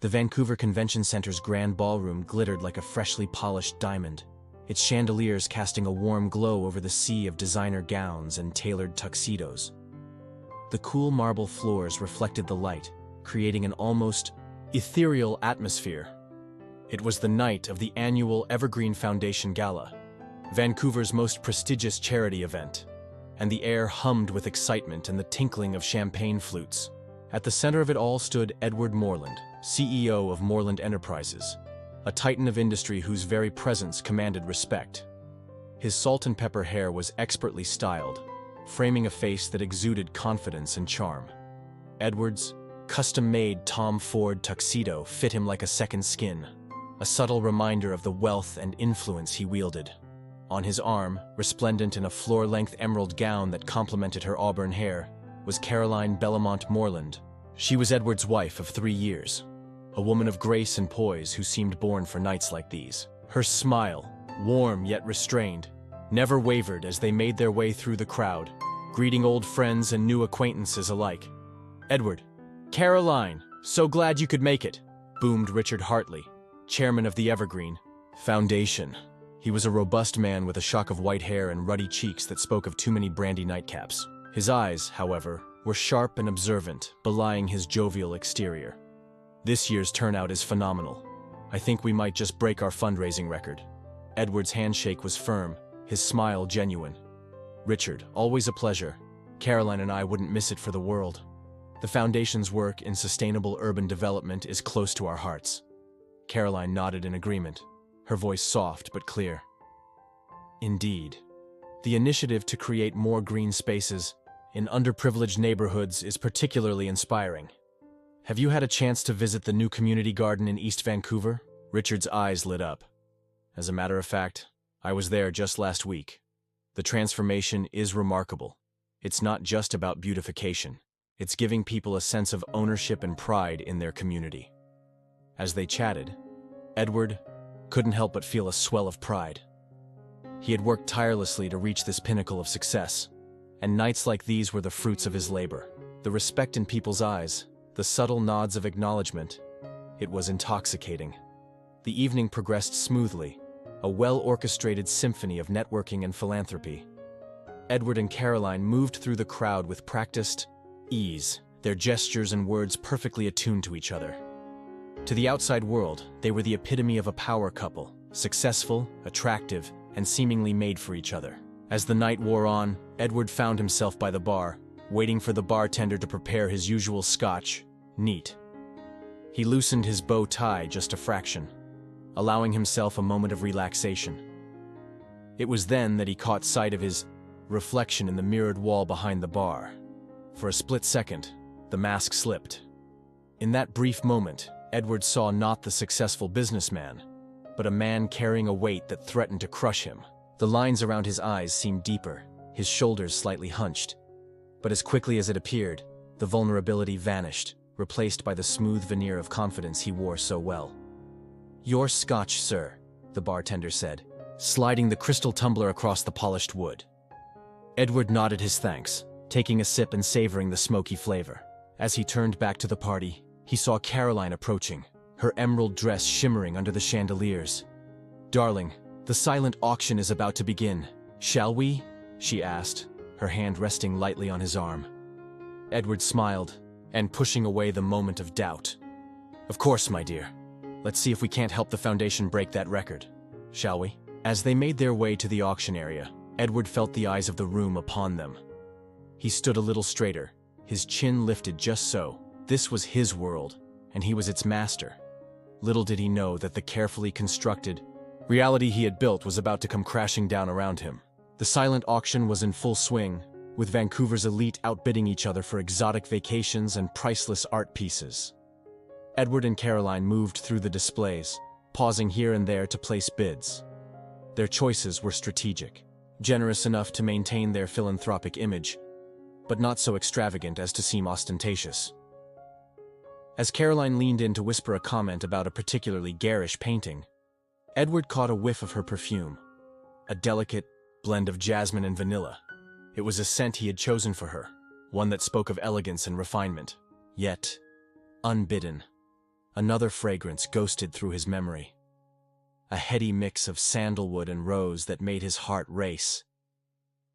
The Vancouver Convention Center's grand ballroom glittered like a freshly polished diamond, its chandeliers casting a warm glow over the sea of designer gowns and tailored tuxedos. The cool marble floors reflected the light, creating an almost ethereal atmosphere. It was the night of the annual Evergreen Foundation Gala, Vancouver's most prestigious charity event, and the air hummed with excitement and the tinkling of champagne flutes. At the center of it all stood Edward Moreland, CEO of Moreland Enterprises, a titan of industry whose very presence commanded respect. His salt and pepper hair was expertly styled, framing a face that exuded confidence and charm. Edward's custom-made Tom Ford tuxedo fit him like a second skin, a subtle reminder of the wealth and influence he wielded. On his arm, resplendent in a floor-length emerald gown that complemented her auburn hair, was Caroline Bellamont Moreland. She was Edward's wife of 3 years, a woman of grace and poise who seemed born for nights like these. Her smile, warm yet restrained, never wavered as they made their way through the crowd, greeting old friends and new acquaintances alike. "Edward, Caroline, so glad you could make it," boomed Richard Hartley, chairman of the Evergreen Foundation. He was a robust man with a shock of white hair and ruddy cheeks that spoke of too many brandy nightcaps. His eyes, however, were sharp and observant, belying his jovial exterior. "This year's turnout is phenomenal. I think we might just break our fundraising record." Edward's handshake was firm, his smile genuine. "Richard, always a pleasure. Caroline and I wouldn't miss it for the world. The Foundation's work in sustainable urban development is close to our hearts." Caroline nodded in agreement, her voice soft but clear. "Indeed. The initiative to create more green spaces in underprivileged neighborhoods is particularly inspiring. Have you had a chance to visit the new community garden in East Vancouver?" Richard's eyes lit up. "As a matter of fact, I was there just last week. The transformation is remarkable. It's not just about beautification. It's giving people a sense of ownership and pride in their community." As they chatted, Edward couldn't help but feel a swell of pride. He had worked tirelessly to reach this pinnacle of success, and nights like these were the fruits of his labor. The respect in people's eyes, the subtle nods of acknowledgement, it was intoxicating. The evening progressed smoothly, a well-orchestrated symphony of networking and philanthropy. Edward and Caroline moved through the crowd with practiced ease, their gestures and words perfectly attuned to each other. To the outside world, they were the epitome of a power couple, successful, attractive, and seemingly made for each other. As the night wore on, Edward found himself by the bar, waiting for the bartender to prepare his usual scotch, neat. He loosened his bow tie just a fraction, allowing himself a moment of relaxation. It was then that he caught sight of his reflection in the mirrored wall behind the bar. For a split second, the mask slipped. In that brief moment, Edward saw not the successful businessman, but a man carrying a weight that threatened to crush him. The lines around his eyes seemed deeper, his shoulders slightly hunched. But as quickly as it appeared, the vulnerability vanished, replaced by the smooth veneer of confidence he wore so well. "Your scotch, sir," the bartender said, sliding the crystal tumbler across the polished wood. Edward nodded his thanks, taking a sip and savoring the smoky flavor. As he turned back to the party, he saw Caroline approaching, her emerald dress shimmering under the chandeliers. "Darling, the silent auction is about to begin. Shall we?" she asked, her hand resting lightly on his arm. Edward smiled, and pushing away the moment of doubt. "Of course, my dear. Let's see if we can't help the Foundation break that record. Shall we?" As they made their way to the auction area, Edward felt the eyes of the room upon them. He stood a little straighter, his chin lifted just so. This was his world, and he was its master. Little did he know that the carefully constructed reality he had built was about to come crashing down around him. The silent auction was in full swing, with Vancouver's elite outbidding each other for exotic vacations and priceless art pieces. Edward and Caroline moved through the displays, pausing here and there to place bids. Their choices were strategic, generous enough to maintain their philanthropic image, but not so extravagant as to seem ostentatious. As Caroline leaned in to whisper a comment about a particularly garish painting, Edward caught a whiff of her perfume, a delicate blend of jasmine and vanilla. It was a scent he had chosen for her, one that spoke of elegance and refinement, yet unbidden. Another fragrance ghosted through his memory. A heady mix of sandalwood and rose that made his heart race.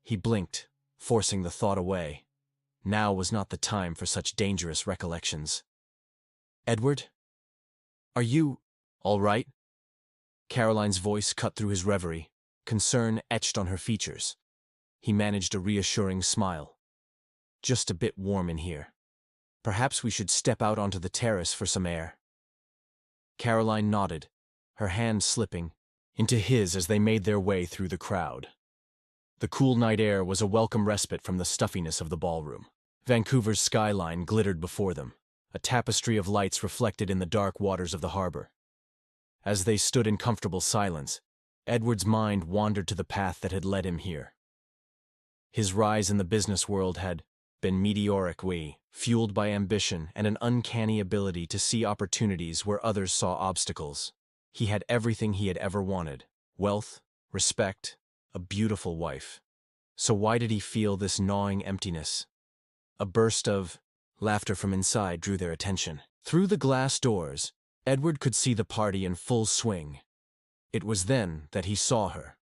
He blinked, forcing the thought away. Now was not the time for such dangerous recollections. "Edward? Are you all right?" Caroline's voice cut through his reverie, concern etched on her features. He managed a reassuring smile. "Just a bit warm in here. Perhaps we should step out onto the terrace for some air." Caroline nodded, her hand slipping into his as they made their way through the crowd. The cool night air was a welcome respite from the stuffiness of the ballroom. Vancouver's skyline glittered before them, a tapestry of lights reflected in the dark waters of the harbor. As they stood in comfortable silence, Edward's mind wandered to the path that had led him here. His rise in the business world had been meteoric, fueled by ambition and an uncanny ability to see opportunities where others saw obstacles. He had everything he had ever wanted: wealth, respect, a beautiful wife. So why did he feel this gnawing emptiness? A burst of laughter from inside drew their attention. Through the glass doors, Edward could see the party in full swing. It was then that he saw her.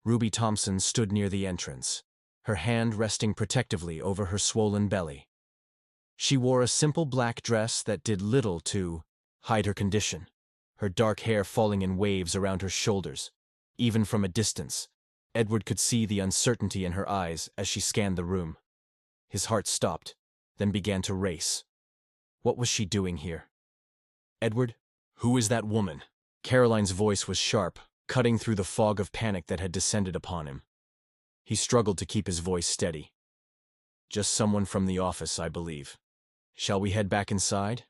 Ruby Thompson stood near the entrance, her hand resting protectively over her swollen belly. She wore a simple black dress that did little to hide her condition, her dark hair falling in waves around her shoulders. Even from a distance, Edward could see the uncertainty in her eyes as she scanned the room. His heart stopped, then began to race. What was she doing here? "Edward, who is that woman?" Caroline's voice was sharp, cutting through the fog of panic that had descended upon him. He struggled to keep his voice steady. "Just someone from the office, I believe. Shall we head back inside?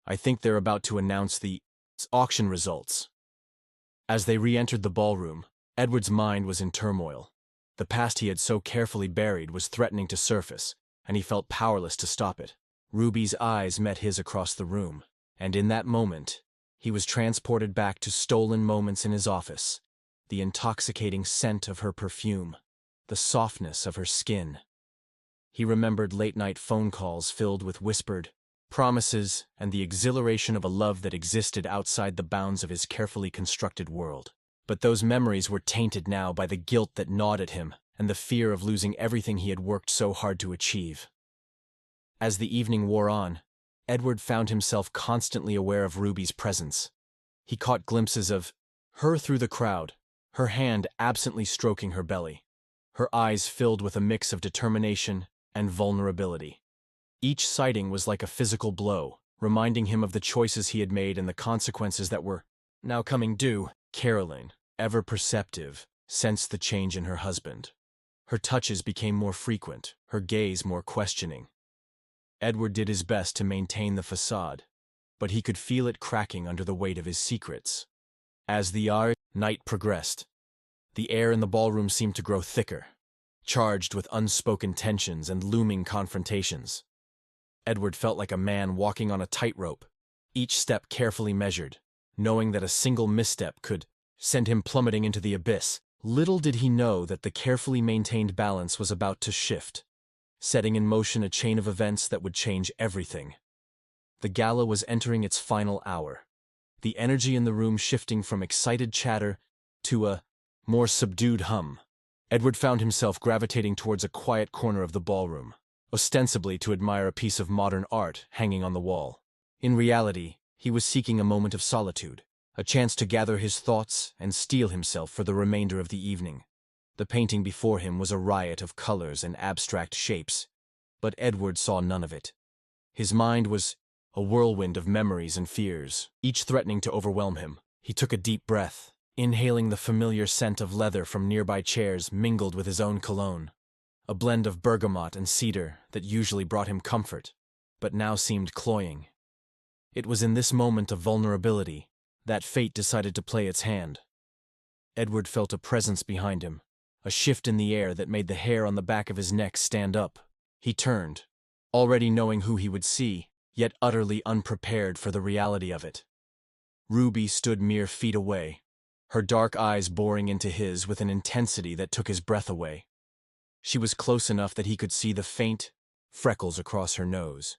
I think they're about to announce the auction results." As they re-entered the ballroom, Edward's mind was in turmoil. The past he had so carefully buried was threatening to surface, and he felt powerless to stop it. Ruby's eyes met his across the room, and in that moment, he was transported back to stolen moments in his office. The intoxicating scent of her perfume, the softness of her skin. He remembered late-night phone calls filled with whispered promises and the exhilaration of a love that existed outside the bounds of his carefully constructed world. But those memories were tainted now by the guilt that gnawed at him and the fear of losing everything he had worked so hard to achieve. As the evening wore on, Edward found himself constantly aware of Ruby's presence. He caught glimpses of her through the crowd, her hand absently stroking her belly, her eyes filled with a mix of determination and vulnerability. Each sighting was like a physical blow, reminding him of the choices he had made and the consequences that were now coming due. Caroline, ever perceptive, sensed the change in her husband. Her touches became more frequent, her gaze more questioning. Edward did his best to maintain the facade, but he could feel it cracking under the weight of his secrets. As the night progressed, the air in the ballroom seemed to grow thicker, charged with unspoken tensions and looming confrontations. Edward felt like a man walking on a tightrope, each step carefully measured, knowing that a single misstep could send him plummeting into the abyss. Little did he know that the carefully maintained balance was about to shift, setting in motion a chain of events that would change everything. The gala was entering its final hour, the energy in the room shifting from excited chatter to a more subdued hum. Edward found himself gravitating towards a quiet corner of the ballroom, ostensibly to admire a piece of modern art hanging on the wall. In reality, he was seeking a moment of solitude, a chance to gather his thoughts and steel himself for the remainder of the evening. The painting before him was a riot of colors and abstract shapes, but Edward saw none of it. His mind was a whirlwind of memories and fears, each threatening to overwhelm him. He took a deep breath, inhaling the familiar scent of leather from nearby chairs mingled with his own cologne, a blend of bergamot and cedar that usually brought him comfort, but now seemed cloying. It was in this moment of vulnerability that fate decided to play its hand. Edward felt a presence behind him, a shift in the air that made the hair on the back of his neck stand up. He turned, already knowing who he would see, yet utterly unprepared for the reality of it. Ruby stood mere feet away, her dark eyes boring into his with an intensity that took his breath away. She was close enough that he could see the faint freckles across her nose,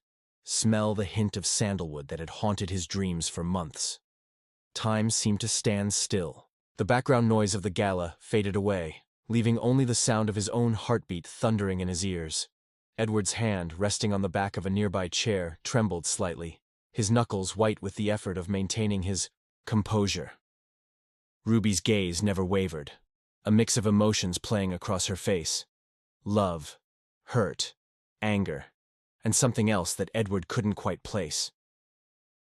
smell the hint of sandalwood that had haunted his dreams for months. Time seemed to stand still. The background noise of the gala faded away, leaving only the sound of his own heartbeat thundering in his ears. Edward's hand, resting on the back of a nearby chair, trembled slightly, his knuckles white with the effort of maintaining his composure. Ruby's gaze never wavered, a mix of emotions playing across her face. Love, hurt, anger, and something else that Edward couldn't quite place.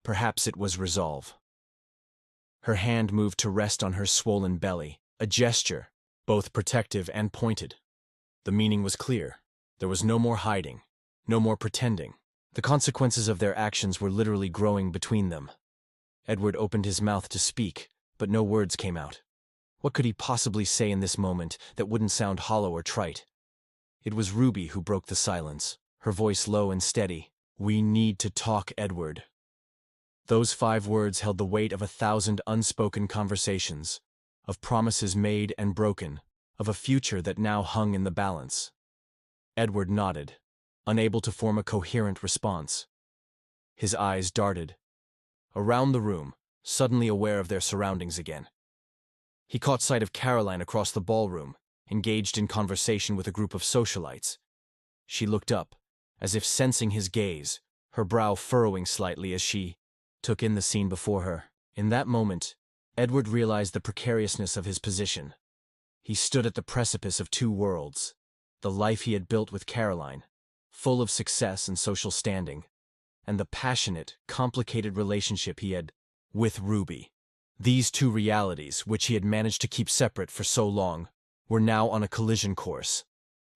Perhaps it was resolve. Her hand moved to rest on her swollen belly, a gesture, both protective and pointed. The meaning was clear. There was no more hiding, no more pretending. The consequences of their actions were literally growing between them. Edward opened his mouth to speak, but no words came out. What could he possibly say in this moment that wouldn't sound hollow or trite? It was Ruby who broke the silence, her voice low and steady. "We need to talk, Edward." Those 5 words held the weight of 1,000 unspoken conversations, of promises made and broken, of a future that now hung in the balance. Edward nodded, unable to form a coherent response. His eyes darted around the room, suddenly aware of their surroundings again. He caught sight of Caroline across the ballroom, engaged in conversation with a group of socialites. She looked up, as if sensing his gaze, her brow furrowing slightly as she took in the scene before her. In that moment, Edward realized the precariousness of his position. He stood at the precipice of 2 worlds, the life he had built with Caroline, full of success and social standing, and the passionate, complicated relationship he had with Ruby. These 2 realities, which he had managed to keep separate for so long, were now on a collision course.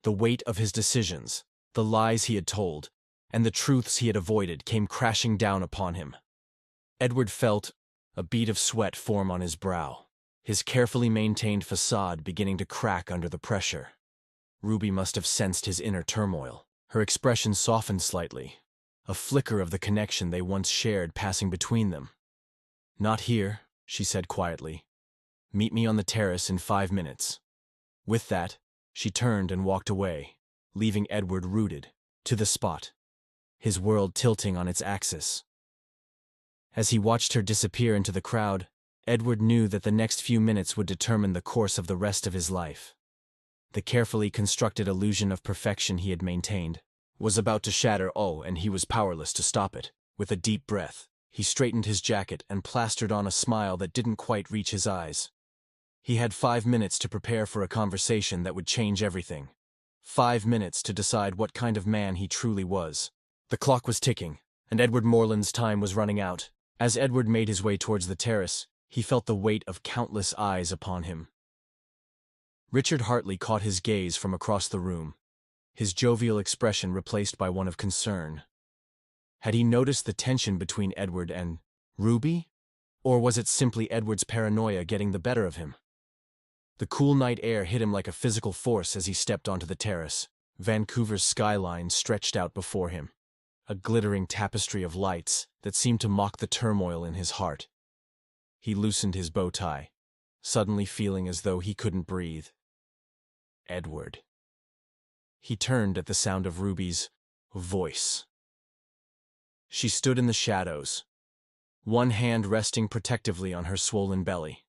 The weight of his decisions, the lies he had told, and the truths he had avoided came crashing down upon him. Edward felt a bead of sweat form on his brow, his carefully maintained facade beginning to crack under the pressure. Ruby must have sensed his inner turmoil. Her expression softened slightly, a flicker of the connection they once shared passing between them. "Not here," she said quietly. "Meet me on the terrace in 5 minutes." With that, she turned and walked away, leaving Edward rooted to the spot, his world tilting on its axis. As he watched her disappear into the crowd, Edward knew that the next few minutes would determine the course of the rest of his life. The carefully constructed illusion of perfection he had maintained was about to shatter, and he was powerless to stop it. With a deep breath, he straightened his jacket and plastered on a smile that didn't quite reach his eyes. He had 5 minutes to prepare for a conversation that would change everything. 5 minutes to decide what kind of man he truly was. The clock was ticking, and Edward Morland's time was running out. As Edward made his way towards the terrace, he felt the weight of countless eyes upon him. Richard Hartley caught his gaze from across the room, his jovial expression replaced by one of concern. Had he noticed the tension between Edward and Ruby? Or was it simply Edward's paranoia getting the better of him? The cool night air hit him like a physical force as he stepped onto the terrace. Vancouver's skyline stretched out before him, a glittering tapestry of lights that seemed to mock the turmoil in his heart. He loosened his bow tie, suddenly feeling as though he couldn't breathe. Edward. He turned at the sound of Ruby's voice. She stood in the shadows, one hand resting protectively on her swollen belly.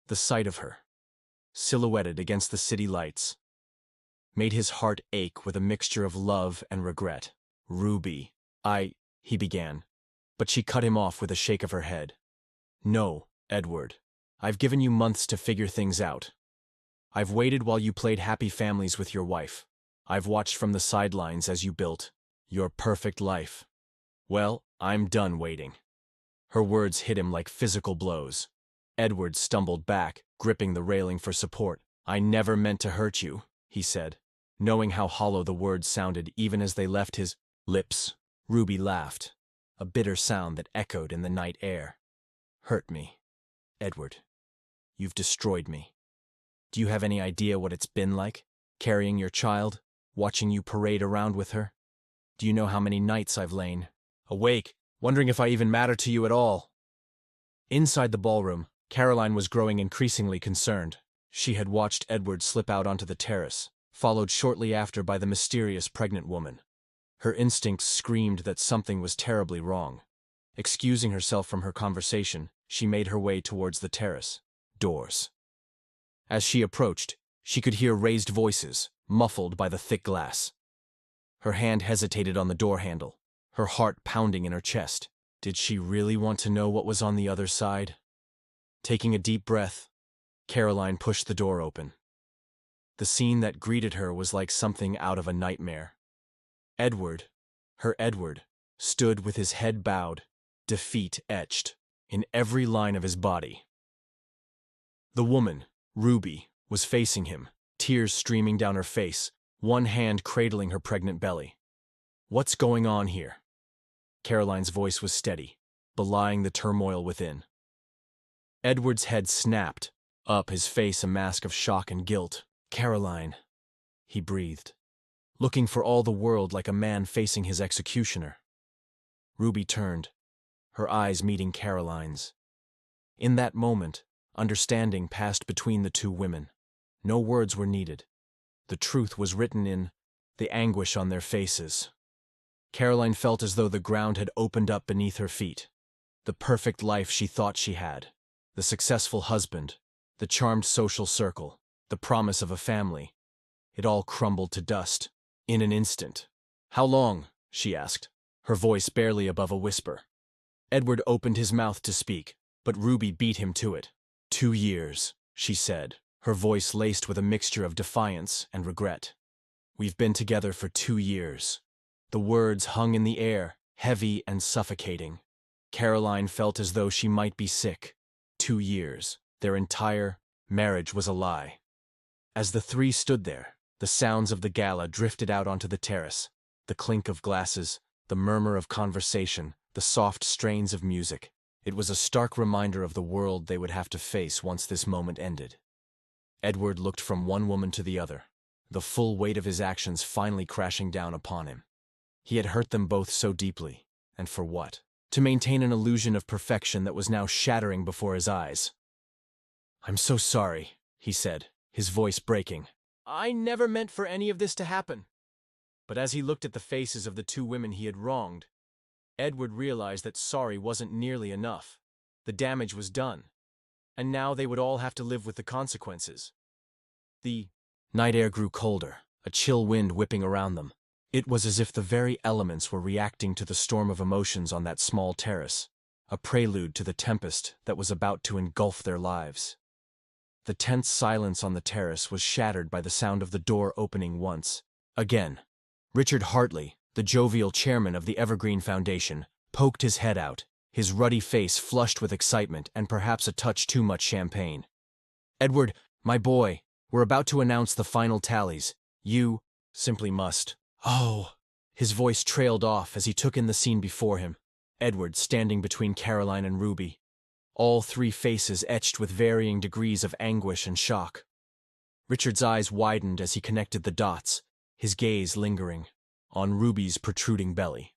The sight of her, silhouetted against the city lights, made his heart ache with a mixture of love and regret. "Ruby, he began, but she cut him off with a shake of her head. "No, Edward. I've given you months to figure things out. I've waited while you played happy families with your wife. I've watched from the sidelines as you built your perfect life. Well, I'm done waiting." Her words hit him like physical blows. Edward stumbled back, gripping the railing for support. "I never meant to hurt you," he said, knowing how hollow the words sounded even as they left his lips. Ruby laughed, a bitter sound that echoed in the night air. "Hurt me, Edward. You've destroyed me. Do you have any idea what it's been like, carrying your child, watching you parade around with her? Do you know how many nights I've lain awake, wondering if I even matter to you at all?" Inside the ballroom, Caroline was growing increasingly concerned. She had watched Edward slip out onto the terrace, followed shortly after by the mysterious pregnant woman. Her instincts screamed that something was terribly wrong. Excusing herself from her conversation, she made her way towards the terrace. Doors. As she approached, she could hear raised voices, muffled by the thick glass. Her hand hesitated on the door handle, her heart pounding in her chest. Did she really want to know what was on the other side? Taking a deep breath, Caroline pushed the door open. The scene that greeted her was like something out of a nightmare. Edward, her Edward, stood with his head bowed, defeat etched in every line of his body. The woman, Ruby, was facing him, tears streaming down her face, one hand cradling her pregnant belly. "What's going on here?" Caroline's voice was steady, belying the turmoil within. Edward's head snapped, up his face a mask of shock and guilt. "Caroline," he breathed, looking for all the world like a man facing his executioner. Ruby turned, her eyes meeting Caroline's. In that moment, understanding passed between the two women. No words were needed. The truth was written in the anguish on their faces. Caroline felt as though the ground had opened up beneath her feet. The perfect life she thought she had, the successful husband, the charmed social circle, the promise of a family. It all crumbled to dust, in an instant. "How long?" she asked, her voice barely above a whisper. Edward opened his mouth to speak, but Ruby beat him to it. 2 years, she said, her voice laced with a mixture of defiance and regret. "We've been together for 2 years. The words hung in the air, heavy and suffocating. Caroline felt as though she might be sick. 2 years. Their entire marriage was a lie. As the three stood there, the sounds of the gala drifted out onto the terrace, the clink of glasses, the murmur of conversation, the soft strains of music. It was a stark reminder of the world they would have to face once this moment ended. Edward looked from one woman to the other, the full weight of his actions finally crashing down upon him. He had hurt them both so deeply, and for what? To maintain an illusion of perfection that was now shattering before his eyes. "I'm so sorry," he said, his voice breaking. "I never meant for any of this to happen." But as he looked at the faces of the two women he had wronged, Edward realized that sorry wasn't nearly enough. The damage was done, and now they would all have to live with the consequences. The night air grew colder, a chill wind whipping around them. It was as if the very elements were reacting to the storm of emotions on that small terrace, a prelude to the tempest that was about to engulf their lives. The tense silence on the terrace was shattered by the sound of the door opening once. Again, Richard Hartley, the jovial chairman of the Evergreen Foundation, poked his head out, his ruddy face flushed with excitement and perhaps a touch too much champagne. "Edward, my boy, we're about to announce the final tallies. You simply must." "Oh." His voice trailed off as he took in the scene before him. Edward standing between Caroline and Ruby. All three faces etched with varying degrees of anguish and shock. Richard's eyes widened as he connected the dots, his gaze lingering on Ruby's protruding belly.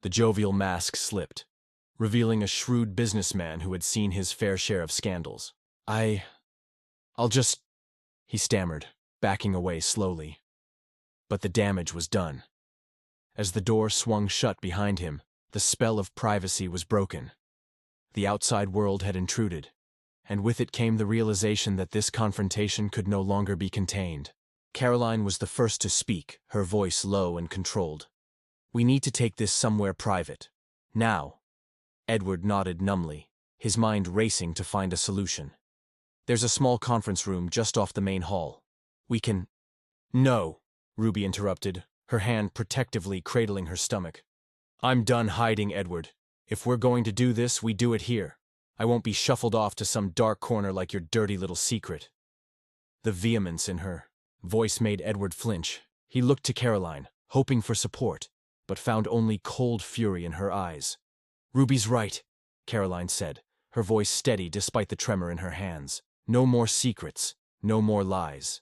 The jovial mask slipped, revealing a shrewd businessman who had seen his fair share of scandals. I'll just," he stammered, backing away slowly. But the damage was done. As the door swung shut behind him, the spell of privacy was broken. The outside world had intruded, and with it came the realization that this confrontation could no longer be contained. Caroline was the first to speak, her voice low and controlled. "We need to take this somewhere private. Now." Edward nodded numbly, his mind racing to find a solution. "There's a small conference room just off the main hall. We can—" "No," Ruby interrupted, her hand protectively cradling her stomach. "I'm done hiding, Edward. If we're going to do this, we do it here. I won't be shuffled off to some dark corner like your dirty little secret." The vehemence in her voice made Edward flinch. He looked to Caroline, hoping for support, but found only cold fury in her eyes. "Ruby's right," Caroline said, her voice steady despite the tremor in her hands. "No more secrets, no more lies."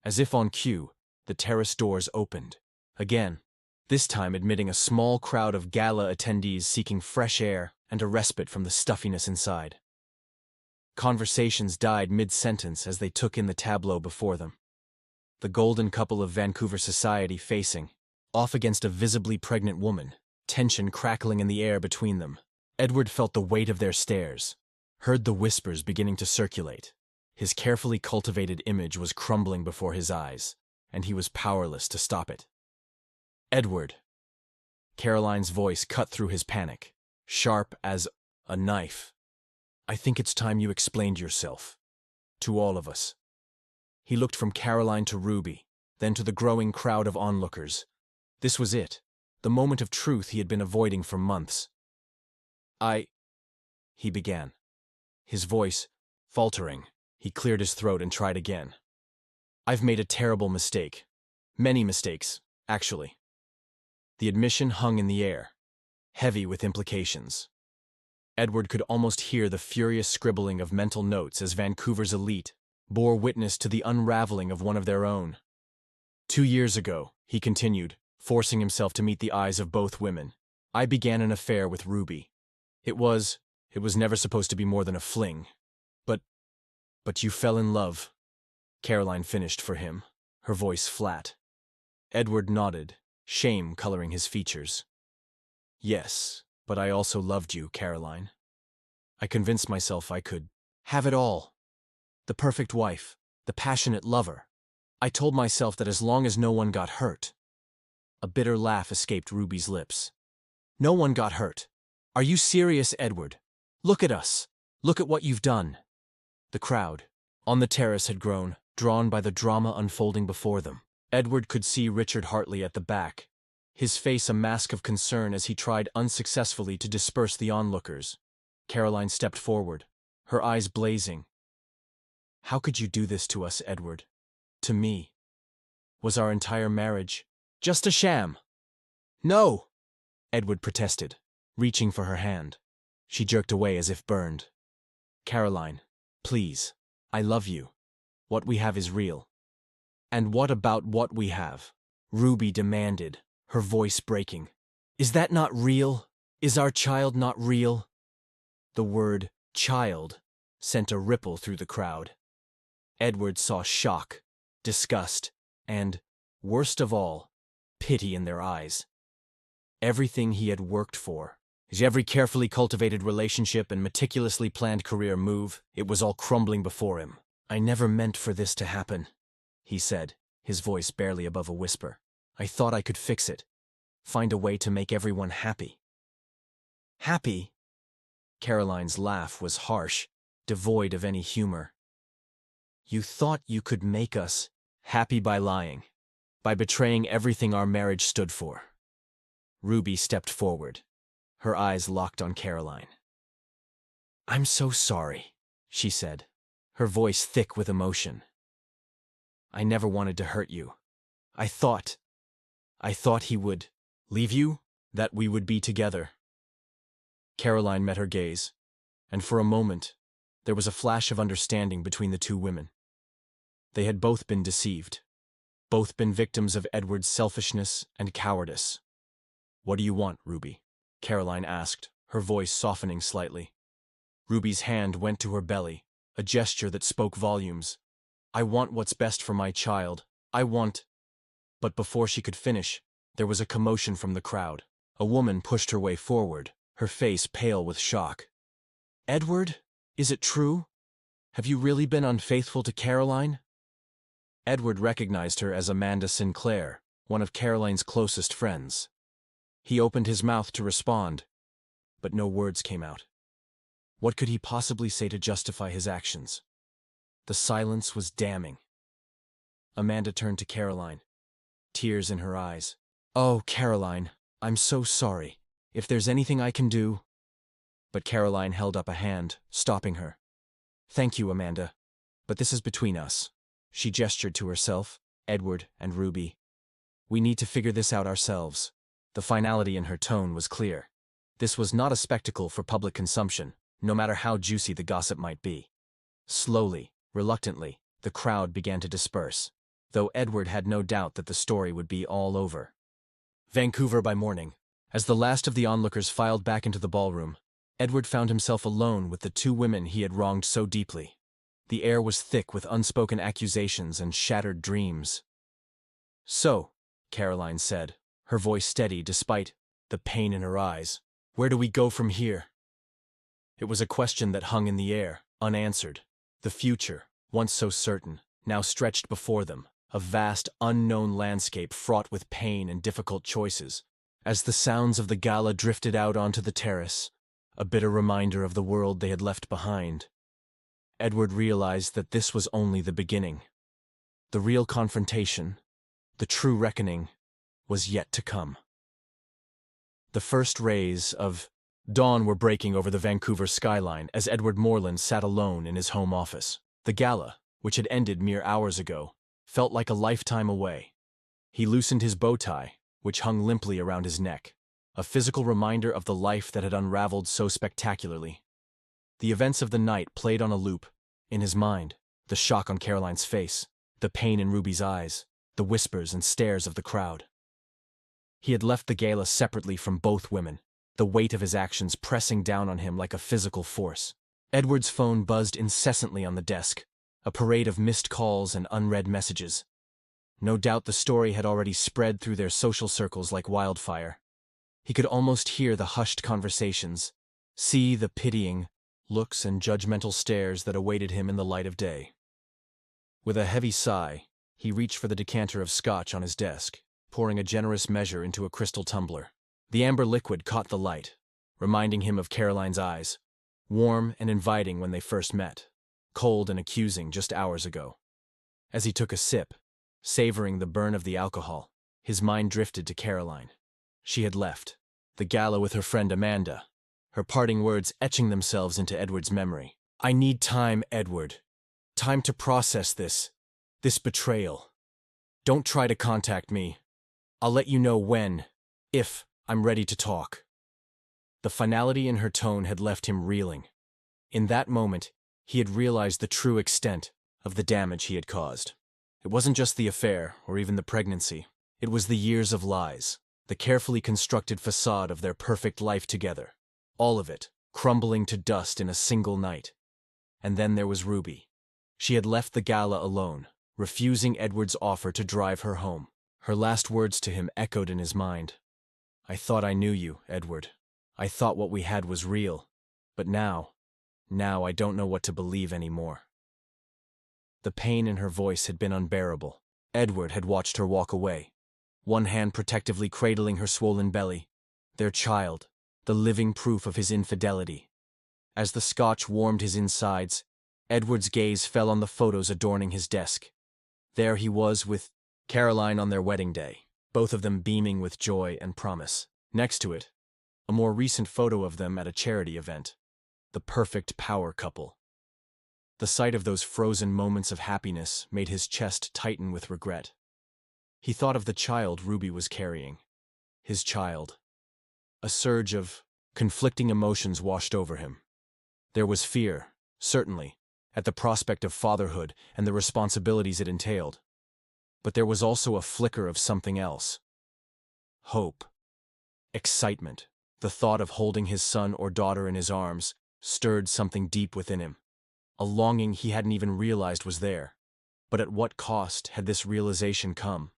As if on cue, the terrace doors opened. Again, this time admitting a small crowd of gala attendees seeking fresh air and a respite from the stuffiness inside. Conversations died mid-sentence as they took in the tableau before them. The golden couple of Vancouver society facing, off against a visibly pregnant woman, tension crackling in the air between them. Edward felt the weight of their stares, heard the whispers beginning to circulate. His carefully cultivated image was crumbling before his eyes, and he was powerless to stop it. Edward. Caroline's voice cut through his panic, sharp as a knife. I think it's time you explained yourself. To all of us. He looked from Caroline to Ruby, then to the growing crowd of onlookers. This was it, the moment of truth he had been avoiding for months. He began. His voice, faltering, he cleared his throat and tried again. I've made a terrible mistake. Many mistakes, actually. The admission hung in the air, heavy with implications. Edward could almost hear the furious scribbling of mental notes as Vancouver's elite bore witness to the unraveling of one of their own. 2 years ago, he continued, forcing himself to meet the eyes of both women, I began an affair with Ruby. It was never supposed to be more than a fling. But you fell in love, Caroline finished for him, her voice flat. Edward nodded, shame coloring his features. Yes, but I also loved you, Caroline. I convinced myself I could have it all. The perfect wife, the passionate lover. I told myself that as long as no one got hurt. A bitter laugh escaped Ruby's lips. No one got hurt. Are you serious, Edward? Look at us. Look at what you've done. The crowd, on the terrace, had grown, drawn by the drama unfolding before them. Edward could see Richard Hartley at the back, his face a mask of concern as he tried unsuccessfully to disperse the onlookers. Caroline stepped forward, her eyes blazing. How could you do this to us, Edward? To me? Was our entire marriage just a sham? No, Edward protested, reaching for her hand. She jerked away as if burned. Caroline, please, I love you. What we have is real. And what about what we have? Ruby demanded, her voice breaking. Is that not real? Is our child not real? The word child sent a ripple through the crowd. Edward saw shock, disgust, and, worst of all, pity in their eyes. Everything he had worked for, every carefully cultivated relationship and meticulously planned career move, it was all crumbling before him. I never meant for this to happen, he said, his voice barely above a whisper. I thought I could fix it, find a way to make everyone happy. Happy? Caroline's laugh was harsh, devoid of any humor. You thought you could make us happy by lying, by betraying everything our marriage stood for. Ruby stepped forward, her eyes locked on Caroline. I'm so sorry, she said, her voice thick with emotion. I never wanted to hurt you. I thought he would leave you, that we would be together. Caroline met her gaze, and for a moment, there was a flash of understanding between the two women. They had both been deceived, both been victims of Edward's selfishness and cowardice. What do you want, Ruby? Caroline asked, her voice softening slightly. Ruby's hand went to her belly, a gesture that spoke volumes. I want what's best for my child. I want... But before she could finish, there was a commotion from the crowd. A woman pushed her way forward, her face pale with shock. Edward, is it true? Have you really been unfaithful to Caroline? Edward recognized her as Amanda Sinclair, one of Caroline's closest friends. He opened his mouth to respond, but no words came out. What could he possibly say to justify his actions? The silence was damning. Amanda turned to Caroline, tears in her eyes. Oh, Caroline, I'm so sorry. If there's anything I can do... But Caroline held up a hand, stopping her. Thank you, Amanda, but this is between us. She gestured to herself, Edward, and Ruby. We need to figure this out ourselves. The finality in her tone was clear. This was not a spectacle for public consumption, no matter how juicy the gossip might be. Slowly, reluctantly, the crowd began to disperse, though Edward had no doubt that the story would be all over. Vancouver by morning. As the last of the onlookers filed back into the ballroom, Edward found himself alone with the two women he had wronged so deeply. The air was thick with unspoken accusations and shattered dreams. So, Caroline said, her voice steady despite the pain in her eyes. "Where do we go from here?" It was a question that hung in the air, unanswered. The future, once so certain, now stretched before them, a vast, unknown landscape fraught with pain and difficult choices. As the sounds of the gala drifted out onto the terrace, a bitter reminder of the world they had left behind, Edward realized that this was only the beginning. The real confrontation, the true reckoning, was yet to come. The first rays of dawn were breaking over the Vancouver skyline as Edward Moreland sat alone in his home office. The gala, which had ended mere hours ago, felt like a lifetime away. He loosened his bow tie, which hung limply around his neck, a physical reminder of the life that had unraveled so spectacularly. The events of the night played on a loop in his mind, the shock on Caroline's face, the pain in Ruby's eyes, the whispers and stares of the crowd. He had left the gala separately from both women, the weight of his actions pressing down on him like a physical force. Edward's phone buzzed incessantly on the desk, a parade of missed calls and unread messages. No doubt the story had already spread through their social circles like wildfire. He could almost hear the hushed conversations, see the pitying looks and judgmental stares that awaited him in the light of day. With a heavy sigh, he reached for the decanter of scotch on his desk, pouring a generous measure into a crystal tumbler. The amber liquid caught the light, reminding him of Caroline's eyes, warm and inviting when they first met, cold and accusing just hours ago. As he took a sip, savoring the burn of the alcohol, his mind drifted to Caroline. She had left, the gala with her friend Amanda, her parting words etching themselves into Edward's memory. "I need time, Edward. Time to process this betrayal. Don't try to contact me. I'll let you know when, if I'm ready to talk." The finality in her tone had left him reeling. In that moment, he had realized the true extent of the damage he had caused. It wasn't just the affair, or even the pregnancy. It was the years of lies, the carefully constructed facade of their perfect life together. All of it, crumbling to dust in a single night. And then there was Ruby. She had left the gala alone, refusing Edward's offer to drive her home. Her last words to him echoed in his mind. "I thought I knew you, Edward. I thought what we had was real. But now I don't know what to believe anymore." The pain in her voice had been unbearable. Edward had watched her walk away, one hand protectively cradling her swollen belly, their child, the living proof of his infidelity. As the scotch warmed his insides, Edward's gaze fell on the photos adorning his desk. There he was with Caroline on their wedding day, both of them beaming with joy and promise. Next to it, a more recent photo of them at a charity event, the perfect power couple. The sight of those frozen moments of happiness made his chest tighten with regret. He thought of the child Ruby was carrying. His child. A surge of conflicting emotions washed over him. There was fear, certainly, at the prospect of fatherhood and the responsibilities it entailed. But there was also a flicker of something else. Hope. Excitement. The thought of holding his son or daughter in his arms stirred something deep within him. A longing he hadn't even realized was there. But at what cost had this realization come?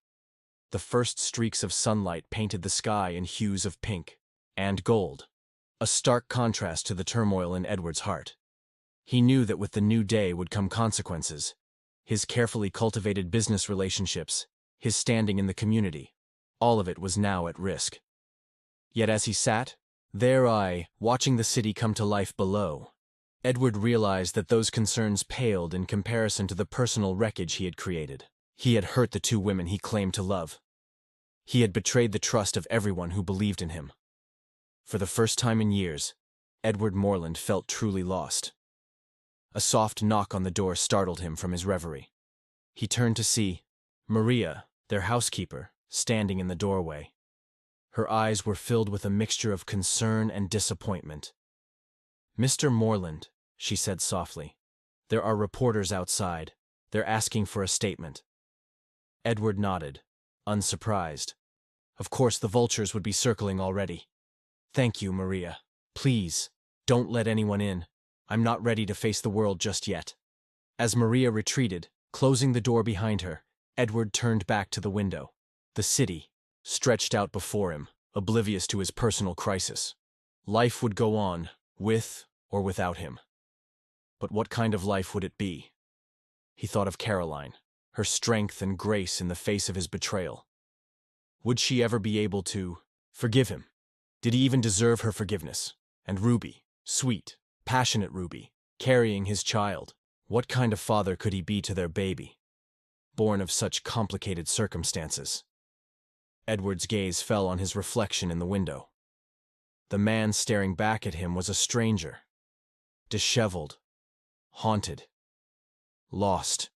The first streaks of sunlight painted the sky in hues of pink and gold, a stark contrast to the turmoil in Edward's heart. He knew that with the new day would come consequences. His carefully cultivated business relationships, his standing in the community, all of it was now at risk. Yet as he sat, watching the city come to life below, Edward realized that those concerns paled in comparison to the personal wreckage he had created. He had hurt the two women he claimed to love. He had betrayed the trust of everyone who believed in him. For the first time in years, Edward Moreland felt truly lost. A soft knock on the door startled him from his reverie. He turned to see Maria, their housekeeper, standing in the doorway. Her eyes were filled with a mixture of concern and disappointment. "Mr. Moreland," she said softly, "there are reporters outside. They're asking for a statement." Edward nodded, unsurprised. Of course the vultures would be circling already. "Thank you, Maria. Please, don't let anyone in. I'm not ready to face the world just yet." As Maria retreated, closing the door behind her, Edward turned back to the window. The city, stretched out before him, oblivious to his personal crisis. Life would go on, with or without him. But what kind of life would it be? He thought of Caroline, her strength and grace in the face of his betrayal. Would she ever be able to forgive him? Did he even deserve her forgiveness? And Ruby, sweet, passionate Ruby, carrying his child. What kind of father could he be to their baby, born of such complicated circumstances? Edward's gaze fell on his reflection in the window. The man staring back at him was a stranger, disheveled, haunted, lost.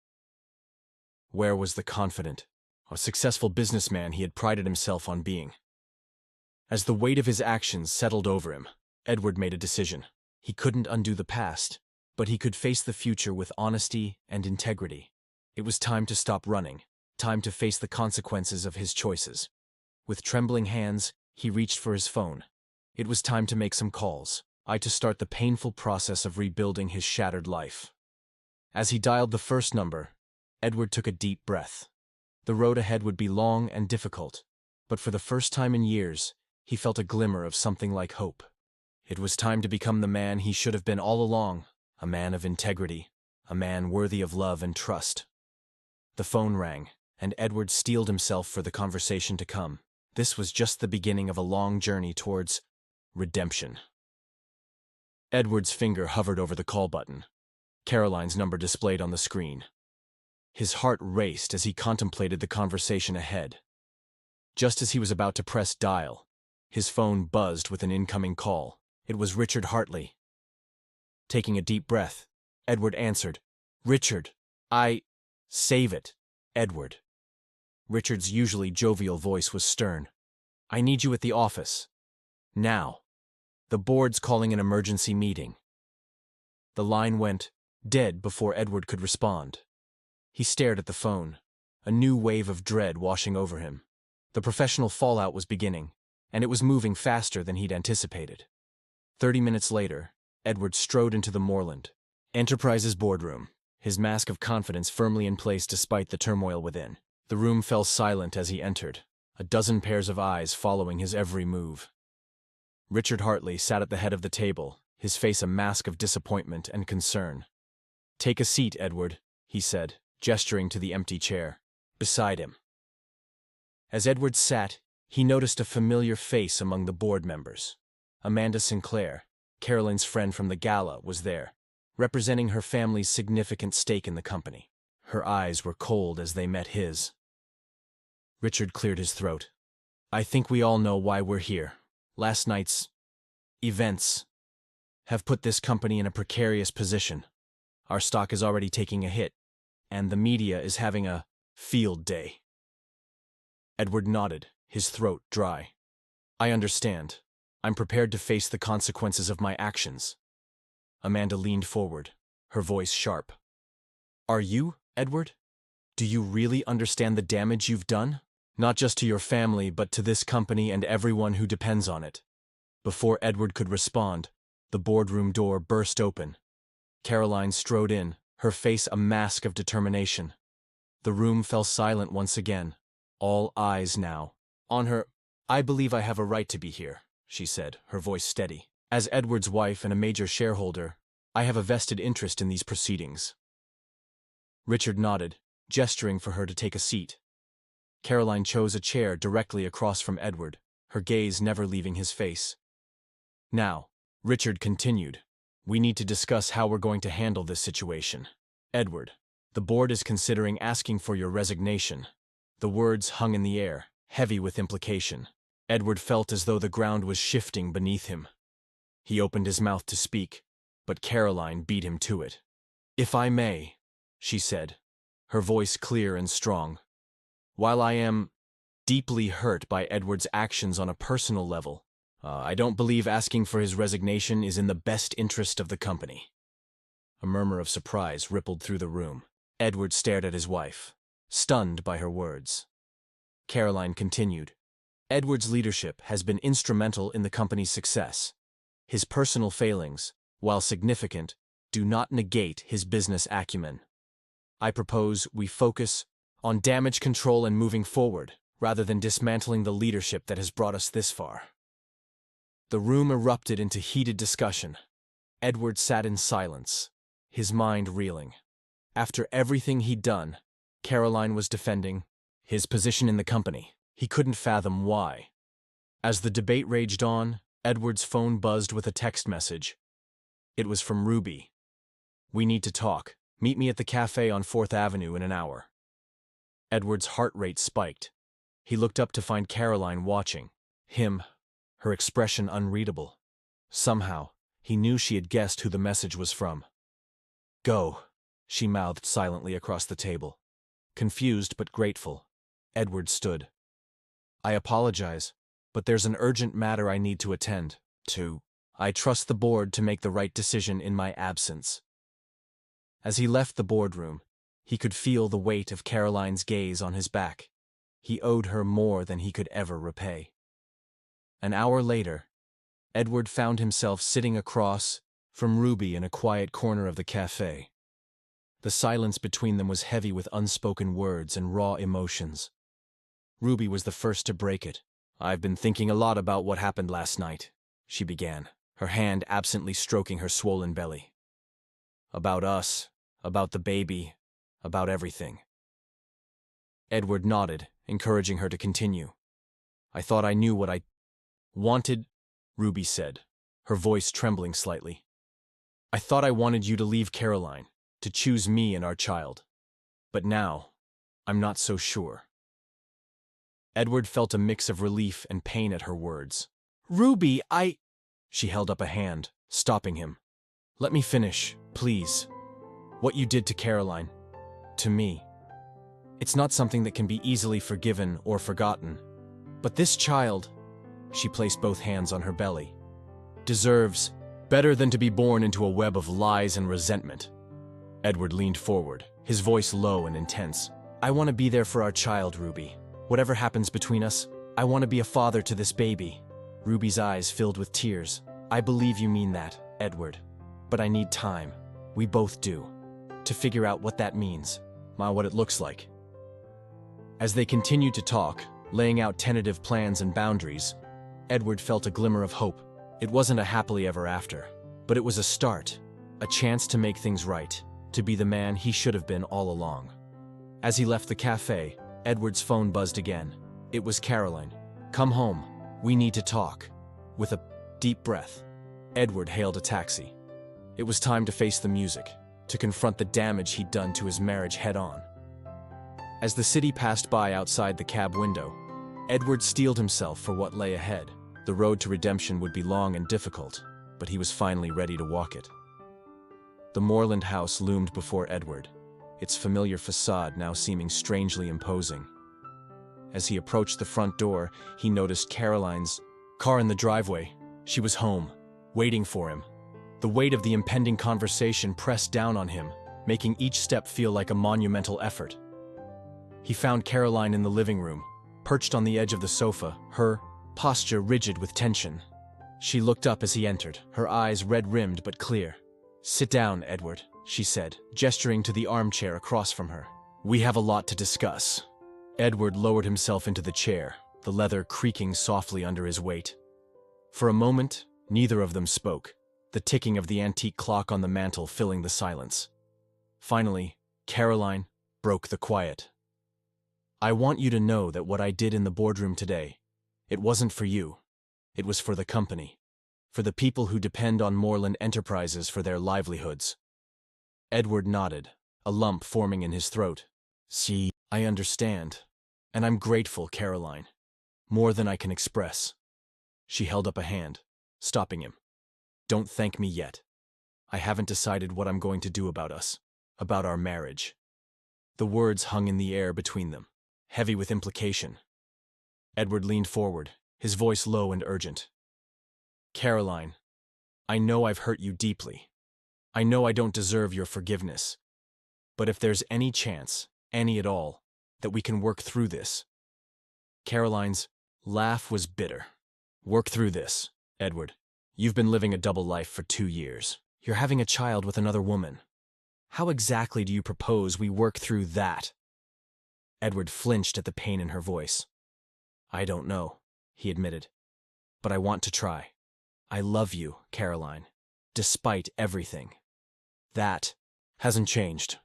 Where was the confident, a successful businessman he had prided himself on being? As the weight of his actions settled over him, Edward made a decision. He couldn't undo the past, but he could face the future with honesty and integrity. It was time to stop running, time to face the consequences of his choices. With trembling hands, he reached for his phone. It was time to make some calls, to start the painful process of rebuilding his shattered life. As he dialed the first number, Edward took a deep breath. The road ahead would be long and difficult, but for the first time in years, he felt a glimmer of something like hope. It was time to become the man he should have been all along, a man of integrity, a man worthy of love and trust. The phone rang, and Edward steeled himself for the conversation to come. This was just the beginning of a long journey towards redemption. Edward's finger hovered over the call button. Caroline's number displayed on the screen. His heart raced as he contemplated the conversation ahead. Just as he was about to press dial, his phone buzzed with an incoming call. It was Richard Hartley. Taking a deep breath, Edward answered. "Richard, Save it, Edward." Richard's usually jovial voice was stern. "I need you at the office. Now. The board's calling an emergency meeting." The line went dead before Edward could respond. He stared at the phone, a new wave of dread washing over him. The professional fallout was beginning, and it was moving faster than he'd anticipated. 30 minutes later, Edward strode into the Moreland Enterprises boardroom, his mask of confidence firmly in place despite the turmoil within. The room fell silent as he entered, a dozen pairs of eyes following his every move. Richard Hartley sat at the head of the table, his face a mask of disappointment and concern. "Take a seat, Edward," he said, gesturing to the empty chair beside him. As Edward sat, he noticed a familiar face among the board members. Amanda Sinclair, Caroline's friend from the gala, was there, representing her family's significant stake in the company. Her eyes were cold as they met his. Richard cleared his throat. "I think we all know why we're here. Last night's events have put this company in a precarious position. Our stock is already taking a hit, and the media is having a field day." Edward nodded, his throat dry. "I understand. I'm prepared to face the consequences of my actions." Amanda leaned forward, her voice sharp. "Are you, Edward? Do you really understand the damage you've done? Not just to your family, but to this company and everyone who depends on it." Before Edward could respond, the boardroom door burst open. Caroline strode in, her face a mask of determination. The room fell silent once again, all eyes now on her. "I believe I have a right to be here," she said, her voice steady. "As Edward's wife and a major shareholder, I have a vested interest in these proceedings." Richard nodded, gesturing for her to take a seat. Caroline chose a chair directly across from Edward, her gaze never leaving his face. "Now," Richard continued, "we need to discuss how we're going to handle this situation. Edward, the board is considering asking for your resignation." The words hung in the air, heavy with implication. Edward felt as though the ground was shifting beneath him. He opened his mouth to speak, but Caroline beat him to it. "If I may," she said, her voice clear and strong. "While I am deeply hurt by Edward's actions on a personal level, I don't believe asking for his resignation is in the best interest of the company." A murmur of surprise rippled through the room. Edward stared at his wife, stunned by her words. Caroline continued, "Edward's leadership has been instrumental in the company's success. His personal failings, while significant, do not negate his business acumen. I propose we focus on damage control and moving forward, rather than dismantling the leadership that has brought us this far. The room erupted into heated discussion. Edward sat in silence, his mind reeling. After everything he'd done, Caroline was defending his position in the company. He couldn't fathom why. As the debate raged on, Edward's phone buzzed with a text message. It was from Ruby. "We need to talk. Meet me at the cafe on 4th Avenue in an hour." Edward's heart rate spiked. He looked up to find Caroline watching him, her expression unreadable. Somehow, he knew she had guessed who the message was from. "Go," she mouthed silently across the table. Confused but grateful, Edward stood. "I apologize, but there's an urgent matter I need to attend to. I trust the board to make the right decision in my absence." As he left the boardroom, he could feel the weight of Caroline's gaze on his back. He owed her more than he could ever repay. An hour later, Edward found himself sitting across from Ruby in a quiet corner of the cafe. The silence between them was heavy with unspoken words and raw emotions. Ruby was the first to break it. "I've been thinking a lot about what happened last night," she began, her hand absently stroking her swollen belly. "About us, about the baby, about everything." Edward nodded, encouraging her to continue. "I thought I knew what I wanted," Ruby said, her voice trembling slightly. "I thought I wanted you to leave Caroline, to choose me and our child. But now, I'm not so sure." Edward felt a mix of relief and pain at her words. "Ruby, She held up a hand, stopping him. "Let me finish, please. What you did to Caroline, to me. It's not something that can be easily forgiven or forgotten. But this child," she placed both hands on her belly, "deserves better than to be born into a web of lies and resentment." Edward leaned forward, his voice low and intense. "I want to be there for our child, Ruby. Whatever happens between us, I want to be a father to this baby." Ruby's eyes filled with tears. "I believe you mean that, Edward. But I need time. We both do. To figure out what that means, what it looks like." As they continued to talk, laying out tentative plans and boundaries, Edward felt a glimmer of hope. It wasn't a happily ever after, but it was a start, a chance to make things right, to be the man he should have been all along. As he left the cafe, Edward's phone buzzed again. It was Caroline. "Come home. We need to talk." With a deep breath, Edward hailed a taxi. It was time to face the music, to confront the damage he'd done to his marriage head-on. As the city passed by outside the cab window, Edward steeled himself for what lay ahead. The road to redemption would be long and difficult, but he was finally ready to walk it. The Moreland house loomed before Edward, its familiar facade now seeming strangely imposing. As he approached the front door, he noticed Caroline's car in the driveway. She was home, waiting for him. The weight of the impending conversation pressed down on him, making each step feel like a monumental effort. He found Caroline in the living room, perched on the edge of the sofa, her posture rigid with tension. She looked up as he entered, her eyes red-rimmed but clear. "Sit down, Edward," she said, gesturing to the armchair across from her. "We have a lot to discuss." Edward lowered himself into the chair, the leather creaking softly under his weight. For a moment, neither of them spoke, the ticking of the antique clock on the mantel filling the silence. Finally, Caroline broke the quiet. "I want you to know that what I did in the boardroom today, it wasn't for you. It was for the company, for the people who depend on Moreland Enterprises for their livelihoods." Edward nodded, a lump forming in his throat. "See, I understand, and I'm grateful, Caroline. More than I can express." She held up a hand, stopping him. "Don't thank me yet. I haven't decided what I'm going to do about us, about our marriage." The words hung in the air between them, heavy with implication. Edward leaned forward, his voice low and urgent. "Caroline, I know I've hurt you deeply. I know I don't deserve your forgiveness. But if there's any chance, any at all, that we can work through this." Caroline's laugh was bitter. "Work through this, Edward. You've been living a double life for 2 years. You're having a child with another woman. How exactly do you propose we work through that?" Edward flinched at the pain in her voice. I don't know, he admitted. But I want to try. I love you, Caroline, despite everything. That hasn't changed.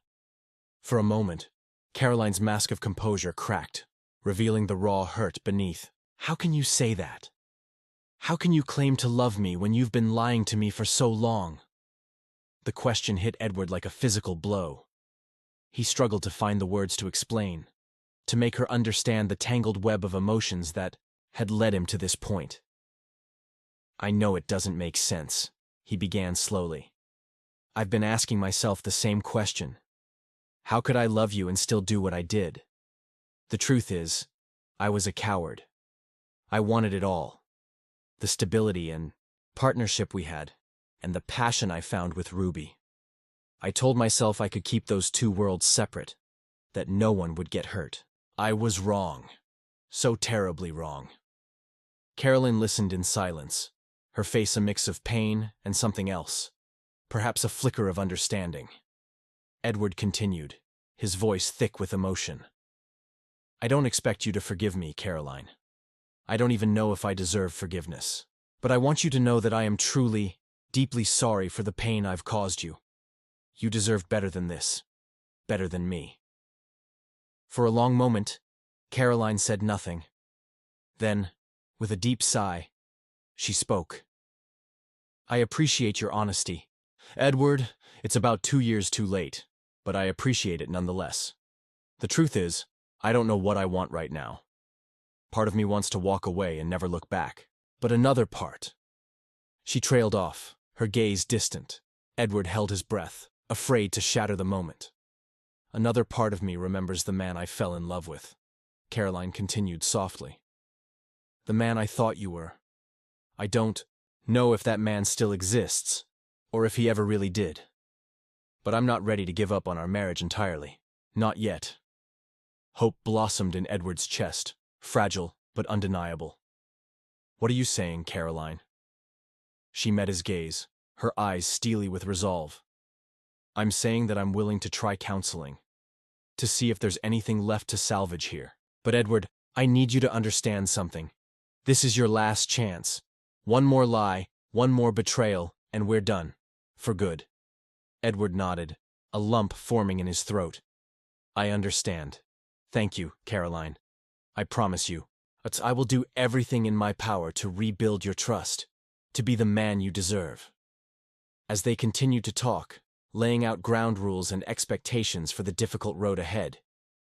For a moment, Caroline's mask of composure cracked, revealing the raw hurt beneath. How can you say that? How can you claim to love me when you've been lying to me for so long? The question hit Edward like a physical blow. He struggled to find the words to explain, to make her understand the tangled web of emotions that had led him to this point. I know it doesn't make sense, he began slowly. I've been asking myself the same question. How could I love you and still do what I did? The truth is, I was a coward. I wanted it all. The stability and partnership we had, and the passion I found with Ruby. I told myself I could keep those two worlds separate, that no one would get hurt. I was wrong. So terribly wrong. Caroline listened in silence, her face a mix of pain and something else, perhaps a flicker of understanding. Edward continued, his voice thick with emotion. I don't expect you to forgive me, Caroline. I don't even know if I deserve forgiveness. But I want you to know that I am truly, deeply sorry for the pain I've caused you. You deserved better than this. Better than me. For a long moment, Caroline said nothing. Then, with a deep sigh, she spoke. I appreciate your honesty. Edward, it's about 2 years too late, but I appreciate it nonetheless. The truth is, I don't know what I want right now. Part of me wants to walk away and never look back. But another part. She trailed off, her gaze distant. Edward held his breath, afraid to shatter the moment. Another part of me remembers the man I fell in love with. Caroline continued softly. The man I thought you were. I don't know if that man still exists, or if he ever really did. But I'm not ready to give up on our marriage entirely. Not yet. Hope blossomed in Edward's chest, fragile but undeniable. What are you saying, Caroline? She met his gaze, her eyes steely with resolve. I'm saying that I'm willing to try counseling, to see if there's anything left to salvage here. But Edward, I need you to understand something. This is your last chance. One more lie, one more betrayal, and we're done. For good. Edward nodded, a lump forming in his throat. I understand. Thank you, Caroline. I promise you, I will do everything in my power to rebuild your trust, to be the man you deserve. As they continued to talk, laying out ground rules and expectations for the difficult road ahead,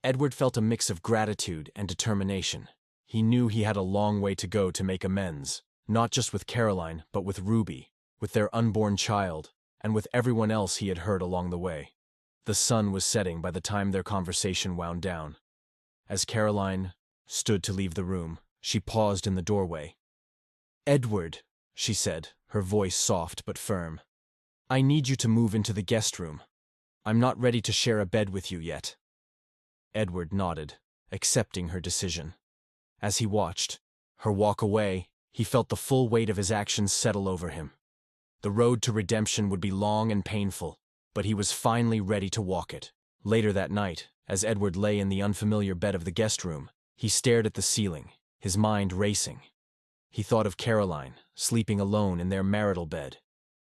Edward felt a mix of gratitude and determination. He knew he had a long way to go to make amends, not just with Caroline, but with Ruby, with their unborn child, and with everyone else he had hurt along the way. The sun was setting by the time their conversation wound down. As Caroline stood to leave the room, she paused in the doorway. Edward, she said, her voice soft but firm. I need you to move into the guest room. I'm not ready to share a bed with you yet. Edward nodded, accepting her decision. As he watched her walk away, he felt the full weight of his actions settle over him. The road to redemption would be long and painful, but he was finally ready to walk it. Later that night, as Edward lay in the unfamiliar bed of the guest room, he stared at the ceiling, his mind racing. He thought of Caroline, sleeping alone in their marital bed.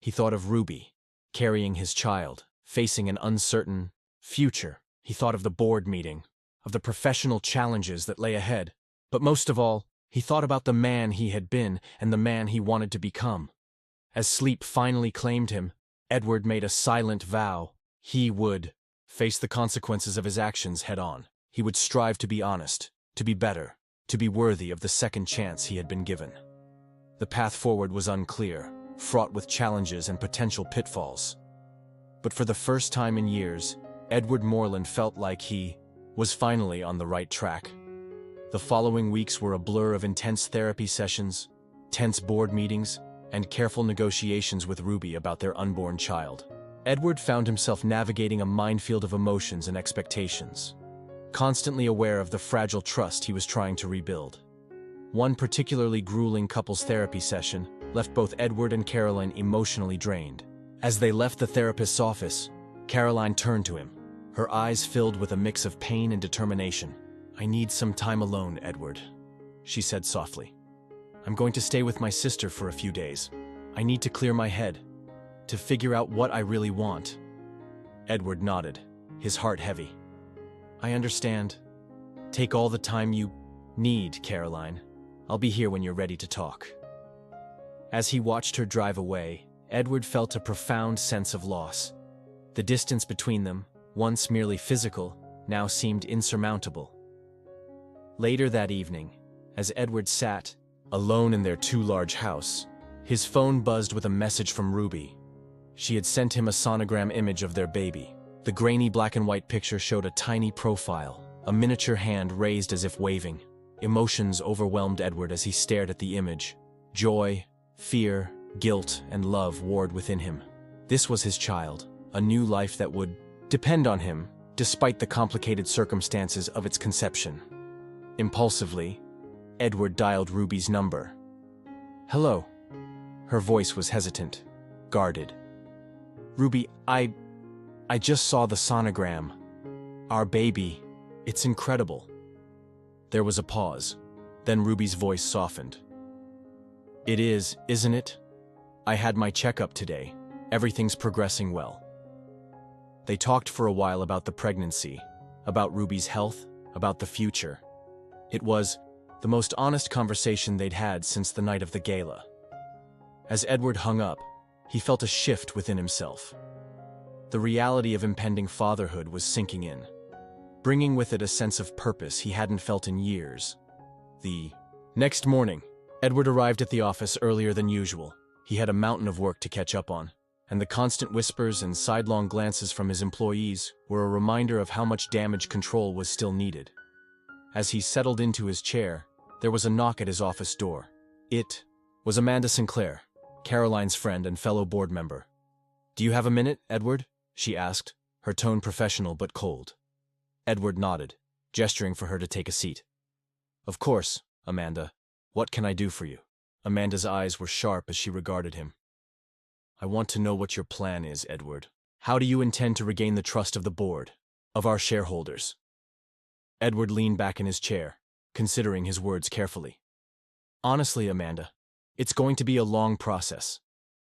He thought of Ruby, carrying his child, facing an uncertain future. He thought of the board meeting, of the professional challenges that lay ahead. But most of all, he thought about the man he had been and the man he wanted to become. As sleep finally claimed him, Edward made a silent vow. He would face the consequences of his actions head-on. He would strive to be honest, to be better, to be worthy of the second chance he had been given. The path forward was unclear, fraught with challenges and potential pitfalls. But for the first time in years, Edward Moreland felt like he was finally on the right track. The following weeks were a blur of intense therapy sessions, tense board meetings, and careful negotiations with Ruby about their unborn child. Edward found himself navigating a minefield of emotions and expectations, constantly aware of the fragile trust he was trying to rebuild. One particularly grueling couples therapy session left both Edward and Caroline emotionally drained. As they left the therapist's office, Caroline turned to him, her eyes filled with a mix of pain and determination. I need some time alone, Edward. she said softly. I'm going to stay with my sister for a few days. I need to clear my head, to figure out what I really want. Edward nodded, his heart heavy. I understand. Take all the time you need, Caroline. I'll be here when you're ready to talk. As he watched her drive away, Edward felt a profound sense of loss. The distance between them, once merely physical, now seemed insurmountable. Later that evening, as Edward sat, alone in their too-large house, his phone buzzed with a message from Ruby. She had sent him a sonogram image of their baby. The grainy black-and-white picture showed a tiny profile, a miniature hand raised as if waving. Emotions overwhelmed Edward as he stared at the image. Joy, fear, guilt, and love warred within him. This was his child, a new life that would depend on him, despite the complicated circumstances of its conception. Impulsively, Edward dialed Ruby's number. Hello. Her voice was hesitant, guarded. Ruby, I just saw the sonogram. Our baby. It's incredible. There was a pause. Then Ruby's voice softened. It is, isn't it? I had my checkup today. Everything's progressing well. They talked for a while about the pregnancy, about Ruby's health, about the future. It was the most honest conversation they'd had since the night of the gala. As Edward hung up, he felt a shift within himself. The reality of impending fatherhood was sinking in, bringing with it a sense of purpose he hadn't felt in years. The next morning, Edward arrived at the office earlier than usual. He had a mountain of work to catch up on, and the constant whispers and sidelong glances from his employees were a reminder of how much damage control was still needed. As he settled into his chair, there was a knock at his office door. It was Amanda Sinclair, Caroline's friend and fellow board member. Do you have a minute, Edward? She asked, her tone professional but cold. Edward nodded, gesturing for her to take a seat. Of course, Amanda. What can I do for you? Amanda's eyes were sharp as she regarded him. I want to know what your plan is, Edward. How do you intend to regain the trust of the board, of our shareholders? Edward leaned back in his chair, considering his words carefully. Honestly, Amanda, it's going to be a long process.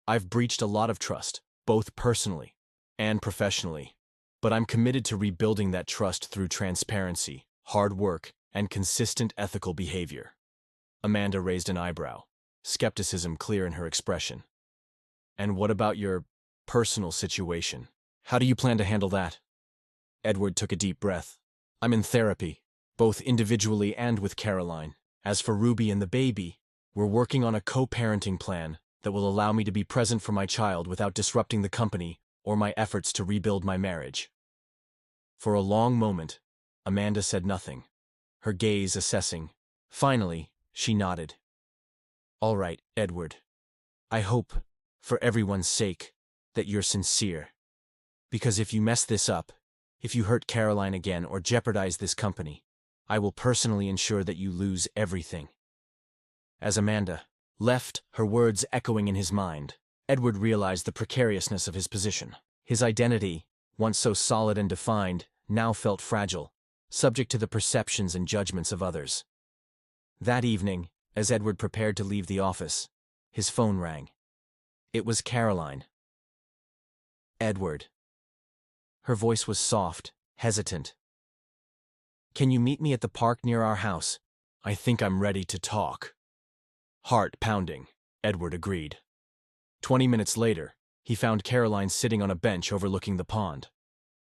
I've breached a lot of trust, both personally and professionally, but I'm committed to rebuilding that trust through transparency, hard work, and consistent ethical behavior. Amanda raised an eyebrow, skepticism clear in her expression. And what about your personal situation? How do you plan to handle that? Edward took a deep breath. I'm in therapy, both individually and with Caroline. As for Ruby and the baby, we're working on a co-parenting plan that will allow me to be present for my child without disrupting the company or my efforts to rebuild my marriage. For a long moment, Amanda said nothing, her gaze assessing. Finally, she nodded. All right, Edward. I hope, for everyone's sake, that you're sincere. Because if you mess this up, if you hurt Caroline again or jeopardize this company, I will personally ensure that you lose everything. As Amanda left, her words echoing in his mind, Edward realized the precariousness of his position. His identity, once so solid and defined, now felt fragile, subject to the perceptions and judgments of others. That evening, as Edward prepared to leave the office, his phone rang. It was Caroline. Edward. Her voice was soft, hesitant. Can you meet me at the park near our house? I think I'm ready to talk. Heart pounding, Edward agreed. 20 minutes later, he found Caroline sitting on a bench overlooking the pond.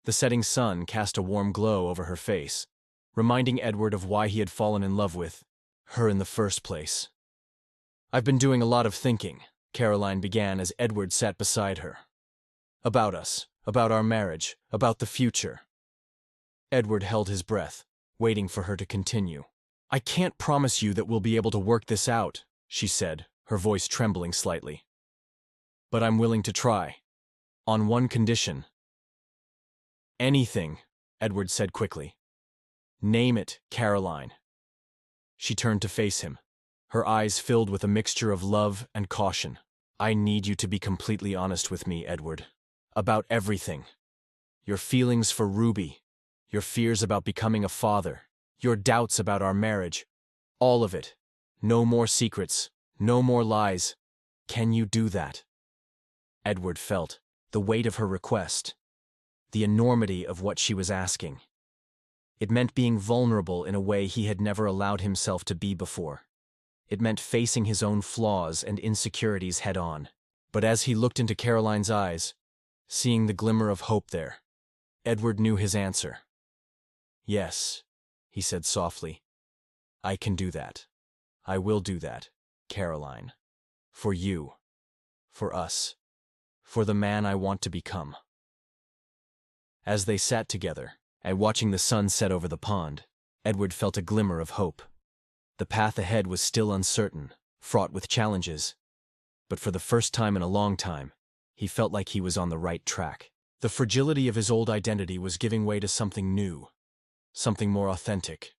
The setting sun cast a warm glow over her face, reminding Edward of why he had fallen in love with her in the first place. I've been doing a lot of thinking, Caroline began as Edward sat beside her. About us, about our marriage, about the future. Edward held his breath, waiting for her to continue. I can't promise you that we'll be able to work this out, she said, her voice trembling slightly. But I'm willing to try. On one condition. Anything, Edward said quickly. Name it, Caroline. She turned to face him, her eyes filled with a mixture of love and caution. I need you to be completely honest with me, Edward. About everything. Your feelings for Ruby, your fears about becoming a father, your doubts about our marriage. All of it. No more secrets. No more lies. Can you do that? Edward felt the weight of her request, the enormity of what she was asking. It meant being vulnerable in a way he had never allowed himself to be before. It meant facing his own flaws and insecurities head-on. But as he looked into Caroline's eyes, seeing the glimmer of hope there, Edward knew his answer. Yes, he said softly. I can do that. I will do that, Caroline. For you. For us. For the man I want to become. As they sat together, and watching the sun set over the pond, Edward felt a glimmer of hope. The path ahead was still uncertain, fraught with challenges. But for the first time in a long time, he felt like he was on the right track. The fragility of his old identity was giving way to something new, something more authentic.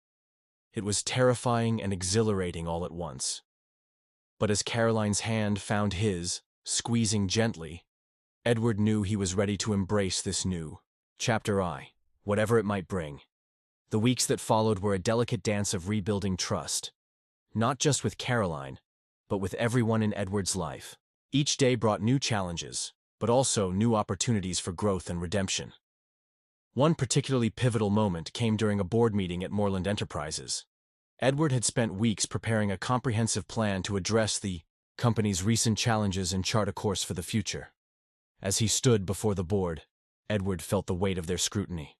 It was terrifying and exhilarating all at once. But as Caroline's hand found his, squeezing gently, Edward knew he was ready to embrace this new chapter, whatever it might bring. The weeks that followed were a delicate dance of rebuilding trust, not just with Caroline, but with everyone in Edward's life. Each day brought new challenges, but also new opportunities for growth and redemption. One particularly pivotal moment came during a board meeting at Moreland Enterprises. Edward had spent weeks preparing a comprehensive plan to address the company's recent challenges and chart a course for the future. As he stood before the board, Edward felt the weight of their scrutiny.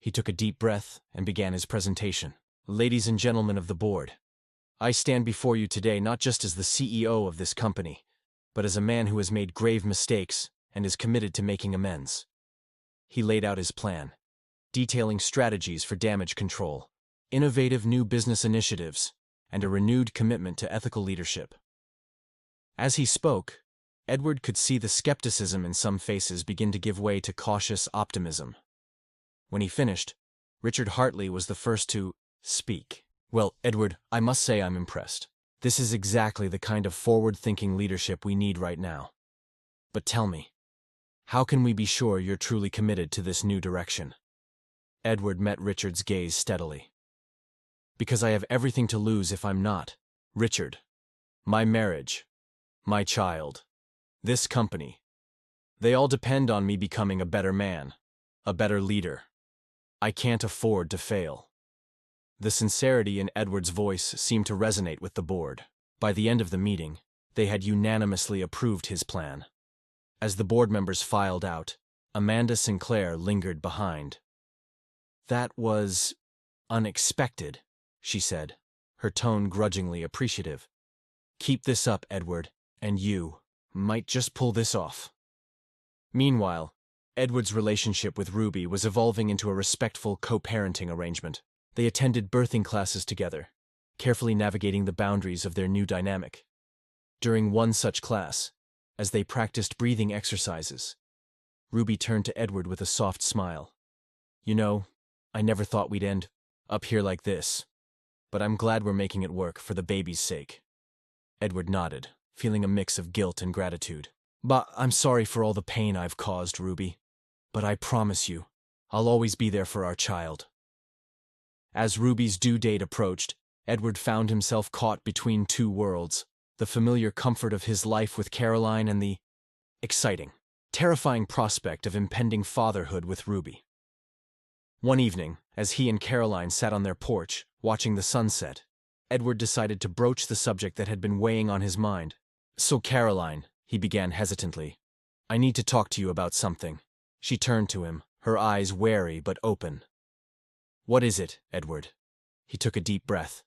He took a deep breath and began his presentation. Ladies and gentlemen of the board, I stand before you today not just as the CEO of this company, but as a man who has made grave mistakes and is committed to making amends. He laid out his plan, detailing strategies for damage control, innovative new business initiatives, and a renewed commitment to ethical leadership. As he spoke, Edward could see the skepticism in some faces begin to give way to cautious optimism. When he finished, Richard Hartley was the first to speak. Well, Edward, I must say I'm impressed. This is exactly the kind of forward-thinking leadership we need right now. But tell me, how can we be sure you're truly committed to this new direction? Edward met Richard's gaze steadily. Because I have everything to lose if I'm not. Richard. My marriage. My child. This company. They all depend on me becoming a better man, a better leader. I can't afford to fail. The sincerity in Edward's voice seemed to resonate with the board. By the end of the meeting, they had unanimously approved his plan. As the board members filed out, Amanda Sinclair lingered behind. That was unexpected, she said, her tone grudgingly appreciative. Keep this up, Edward, and you might just pull this off. Meanwhile, Edward's relationship with Ruby was evolving into a respectful co-parenting arrangement. They attended birthing classes together, carefully navigating the boundaries of their new dynamic. During one such class, as they practiced breathing exercises, Ruby turned to Edward with a soft smile. You know, I never thought we'd end up here like this, but I'm glad we're making it work for the baby's sake. Edward nodded, feeling a mix of guilt and gratitude. But I'm sorry for all the pain I've caused, Ruby. But I promise you, I'll always be there for our child. As Ruby's due date approached, Edward found himself caught between two worlds, the familiar comfort of his life with Caroline and the exciting, terrifying prospect of impending fatherhood with Ruby. One evening, as he and Caroline sat on their porch, watching the sunset, Edward decided to broach the subject that had been weighing on his mind. So Caroline, he began hesitantly, I need to talk to you about something. She turned to him, her eyes wary but open. What is it, Edward? He took a deep breath.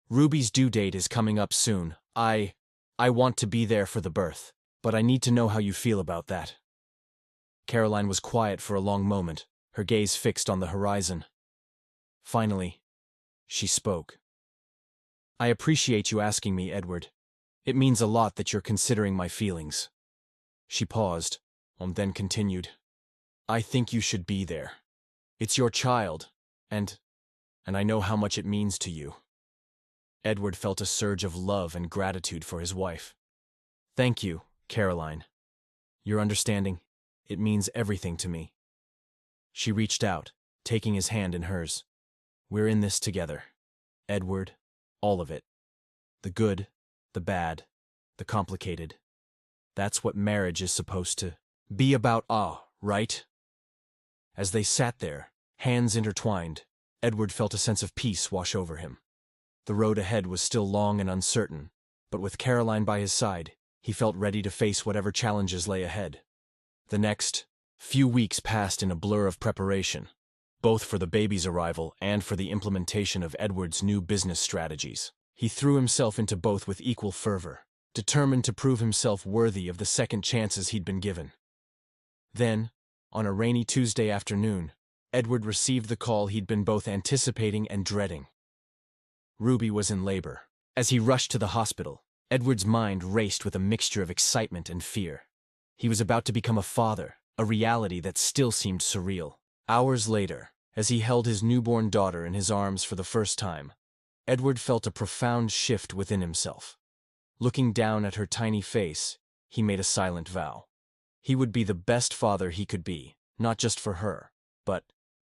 Ruby's due date is coming up soon. I want to be there for the birth, but I need to know how you feel about that. Caroline was quiet for a long moment, her gaze fixed on the horizon. Finally, she spoke. I appreciate you asking me, Edward. It means a lot that you're considering my feelings. She paused, and then continued. I think you should be there. It's your child, and I know how much it means to you. Edward felt a surge of love and gratitude for his wife. Thank you, Caroline. Your understanding, it means everything to me. She reached out, taking his hand in hers. We're in this together, Edward All of it. The good, the bad, the complicated. That's what marriage is supposed to be about, right? As they sat there, hands intertwined, Edward felt a sense of peace wash over him. The road ahead was still long and uncertain, but with Caroline by his side, he felt ready to face whatever challenges lay ahead. The next few weeks passed in a blur of preparation, both for the baby's arrival and for the implementation of Edward's new business strategies. He threw himself into both with equal fervor, determined to prove himself worthy of the second chances he'd been given. Then, on a rainy Tuesday afternoon, Edward received the call he'd been both anticipating and dreading. Ruby was in labor. As he rushed to the hospital, Edward's mind raced with a mixture of excitement and fear. He was about to become a father, a reality that still seemed surreal. Hours later, as he held his newborn daughter in his arms for the first time, Edward felt a profound shift within himself. Looking down at her tiny face, he made a silent vow. He would be the best father he could be, not just for her, but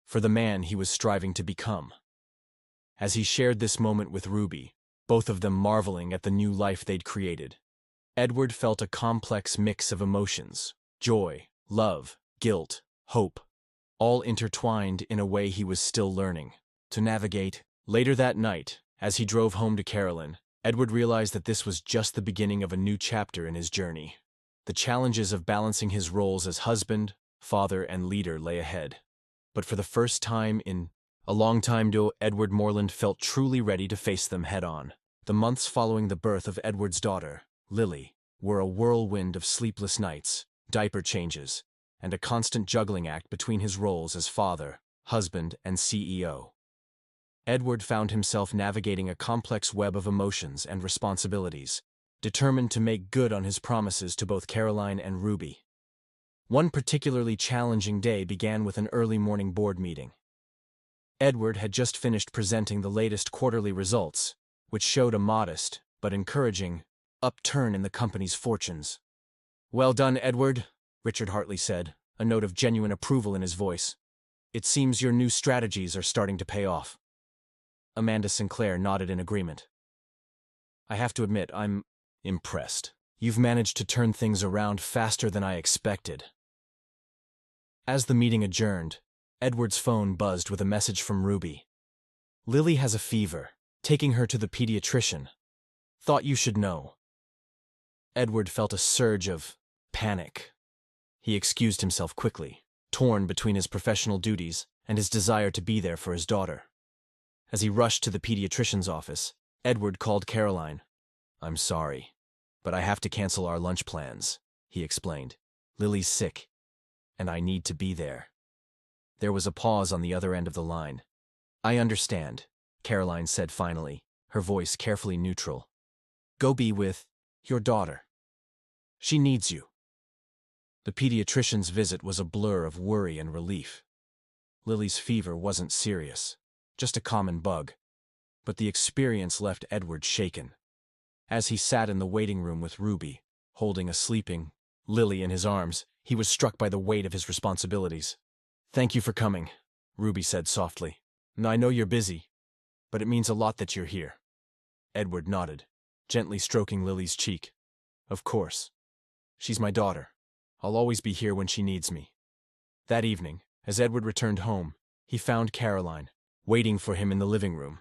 for the man he was striving to become. As he shared this moment with Ruby, both of them marveling at the new life they'd created, Edward felt a complex mix of emotions: joy, love, guilt, hope, all intertwined in a way he was still learning to navigate. Later that night, as he drove home to Caroline, Edward realized that this was just the beginning of a new chapter in his journey. The challenges of balancing his roles as husband, father, and leader lay ahead. But for the first time in a long time, Edward Morland felt truly ready to face them head-on. The months following the birth of Edward's daughter, Lily, were a whirlwind of sleepless nights, diaper changes, and a constant juggling act between his roles as father, husband, and CEO. Edward found himself navigating a complex web of emotions and responsibilities, determined to make good on his promises to both Caroline and Ruby. One particularly challenging day began with an early morning board meeting. Edward had just finished presenting the latest quarterly results, which showed a modest, but encouraging, upturn in the company's fortunes. "Well done, Edward," Richard Hartley said, a note of genuine approval in his voice. "It seems your new strategies are starting to pay off." Amanda Sinclair nodded in agreement. "I have to admit, I'm impressed. You've managed to turn things around faster than I expected." As the meeting adjourned, Edward's phone buzzed with a message from Ruby. "Lily has a fever. Taking her to the pediatrician. Thought you should know." Edward felt a surge of panic. He excused himself quickly, torn between his professional duties and his desire to be there for his daughter. As he rushed to the pediatrician's office, Edward called Caroline. "I'm sorry, but I have to cancel our lunch plans," he explained. "Lily's sick, and I need to be there." There was a pause on the other end of the line. "I understand," Caroline said finally, her voice carefully neutral. "Go be with your daughter. She needs you." The pediatrician's visit was a blur of worry and relief. Lily's fever wasn't serious, just a common bug, but the experience left Edward shaken. As he sat in the waiting room with Ruby, holding a sleeping Lily in his arms, he was struck by the weight of his responsibilities. "Thank you for coming," Ruby said softly. "I know you're busy, but it means a lot that you're here." Edward nodded, gently stroking Lily's cheek. "Of course. She's my daughter. I'll always be here when she needs me." That evening, as Edward returned home, he found Caroline, waiting for him in the living room.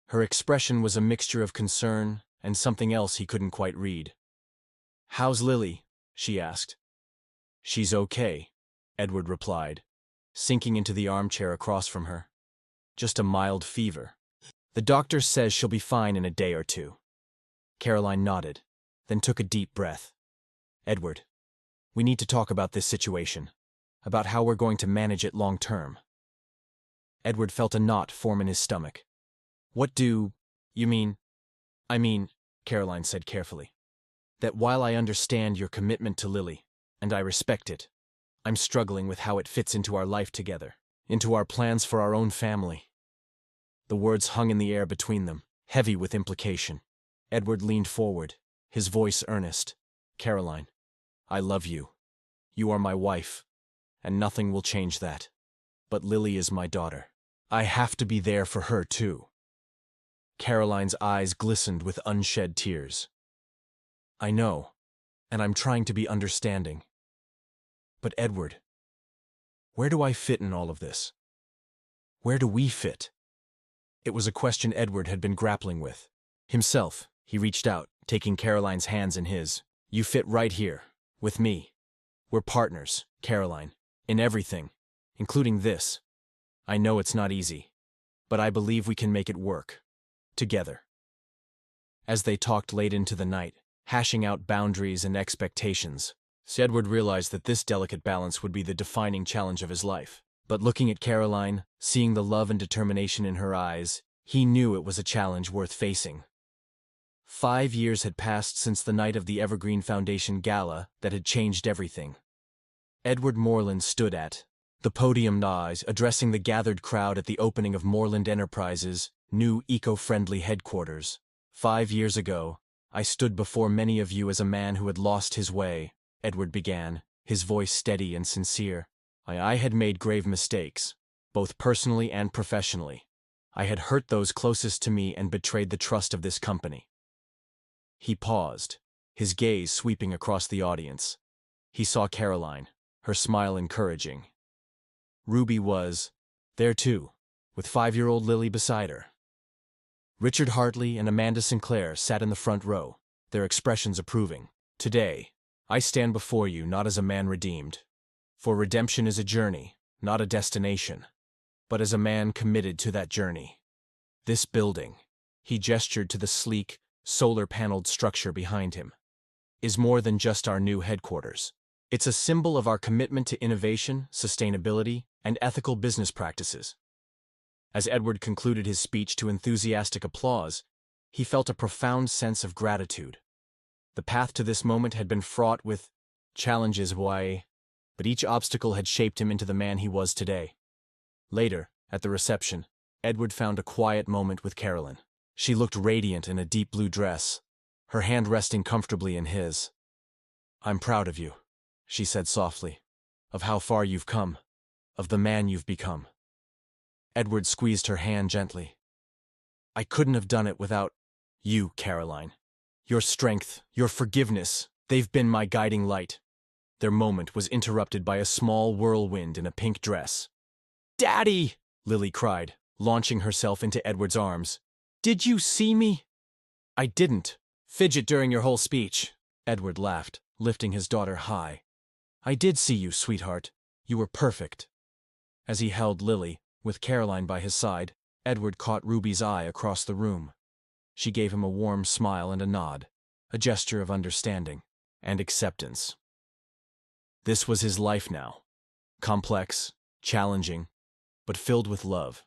Her expression was a mixture of concern and something else he couldn't quite read. "How's Lily?" she asked. "She's okay," Edward replied, sinking into the armchair across from her. "Just a mild fever. The doctor says she'll be fine in a day or two." Caroline nodded, then took a deep breath. "Edward, we need to talk about this situation, about how we're going to manage it long term." Edward felt a knot form in his stomach. "What do you mean?" "I mean," Caroline said carefully, "that while I understand your commitment to Lily, and I respect it, I'm struggling with how it fits into our life together, into our plans for our own family." The words hung in the air between them, heavy with implication. Edward leaned forward, his voice earnest. "Caroline, I love you. You are my wife, and nothing will change that. But Lily is my daughter. I have to be there for her, too." Caroline's eyes glistened with unshed tears. I know, and I'm trying to be understanding. But Edward, where do I fit in all of this? Where do we fit? It was a question Edward had been grappling with. Himself, he reached out, taking Caroline's hands in his. You fit right here, with me. We're partners, Caroline, in everything, including this. I know it's not easy, but I believe we can make it work. Together. As they talked late into the night, hashing out boundaries and expectations, Edward realized that this delicate balance would be the defining challenge of his life. But looking at Caroline, seeing the love and determination in her eyes, he knew it was a challenge worth facing. 5 years had passed since the night of the Evergreen Foundation Gala that had changed everything. Edward Moreland stood at the podium, addressing the gathered crowd at the opening of Moreland Enterprises' new eco-friendly headquarters. 5 years ago, I stood before many of you as a man who had lost his way, Edward began, his voice steady and sincere. I had made grave mistakes, both personally and professionally. I had hurt those closest to me and betrayed the trust of this company. He paused, his gaze sweeping across the audience. He saw Caroline, her smile encouraging. Ruby was there too, with 5-year-old Lily beside her. Richard Hartley and Amanda Sinclair sat in the front row, their expressions approving. Today, I stand before you not as a man redeemed, for redemption is a journey, not a destination, but as a man committed to that journey. This building, he gestured to the sleek, solar-paneled structure behind him, is more than just our new headquarters. It's a symbol of our commitment to innovation, sustainability, and ethical business practices. As Edward concluded his speech to enthusiastic applause, he felt a profound sense of gratitude. The path to this moment had been fraught with challenges, but each obstacle had shaped him into the man he was today. Later, at the reception, Edward found a quiet moment with Caroline. She looked radiant in a deep blue dress, her hand resting comfortably in his. I'm proud of you, she said softly, of how far you've come, of the man you've become. Edward squeezed her hand gently. I couldn't have done it without you, Caroline. Your strength, your forgiveness, they've been my guiding light. Their moment was interrupted by a small whirlwind in a pink dress. Daddy! Lily cried, launching herself into Edward's arms. Did you see me? I didn't. Fidget during your whole speech, Edward laughed, lifting his daughter high. I did see you, sweetheart. You were perfect. As he held Lily, with Caroline by his side, Edward caught Ruby's eye across the room. She gave him a warm smile and a nod, a gesture of understanding and acceptance. This was his life now, complex, challenging, but filled with love.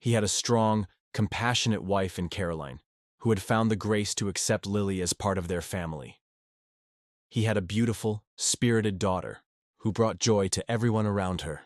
He had a strong, compassionate wife in Caroline, who had found the grace to accept Lily as part of their family. He had a beautiful, spirited daughter, who brought joy to everyone around her.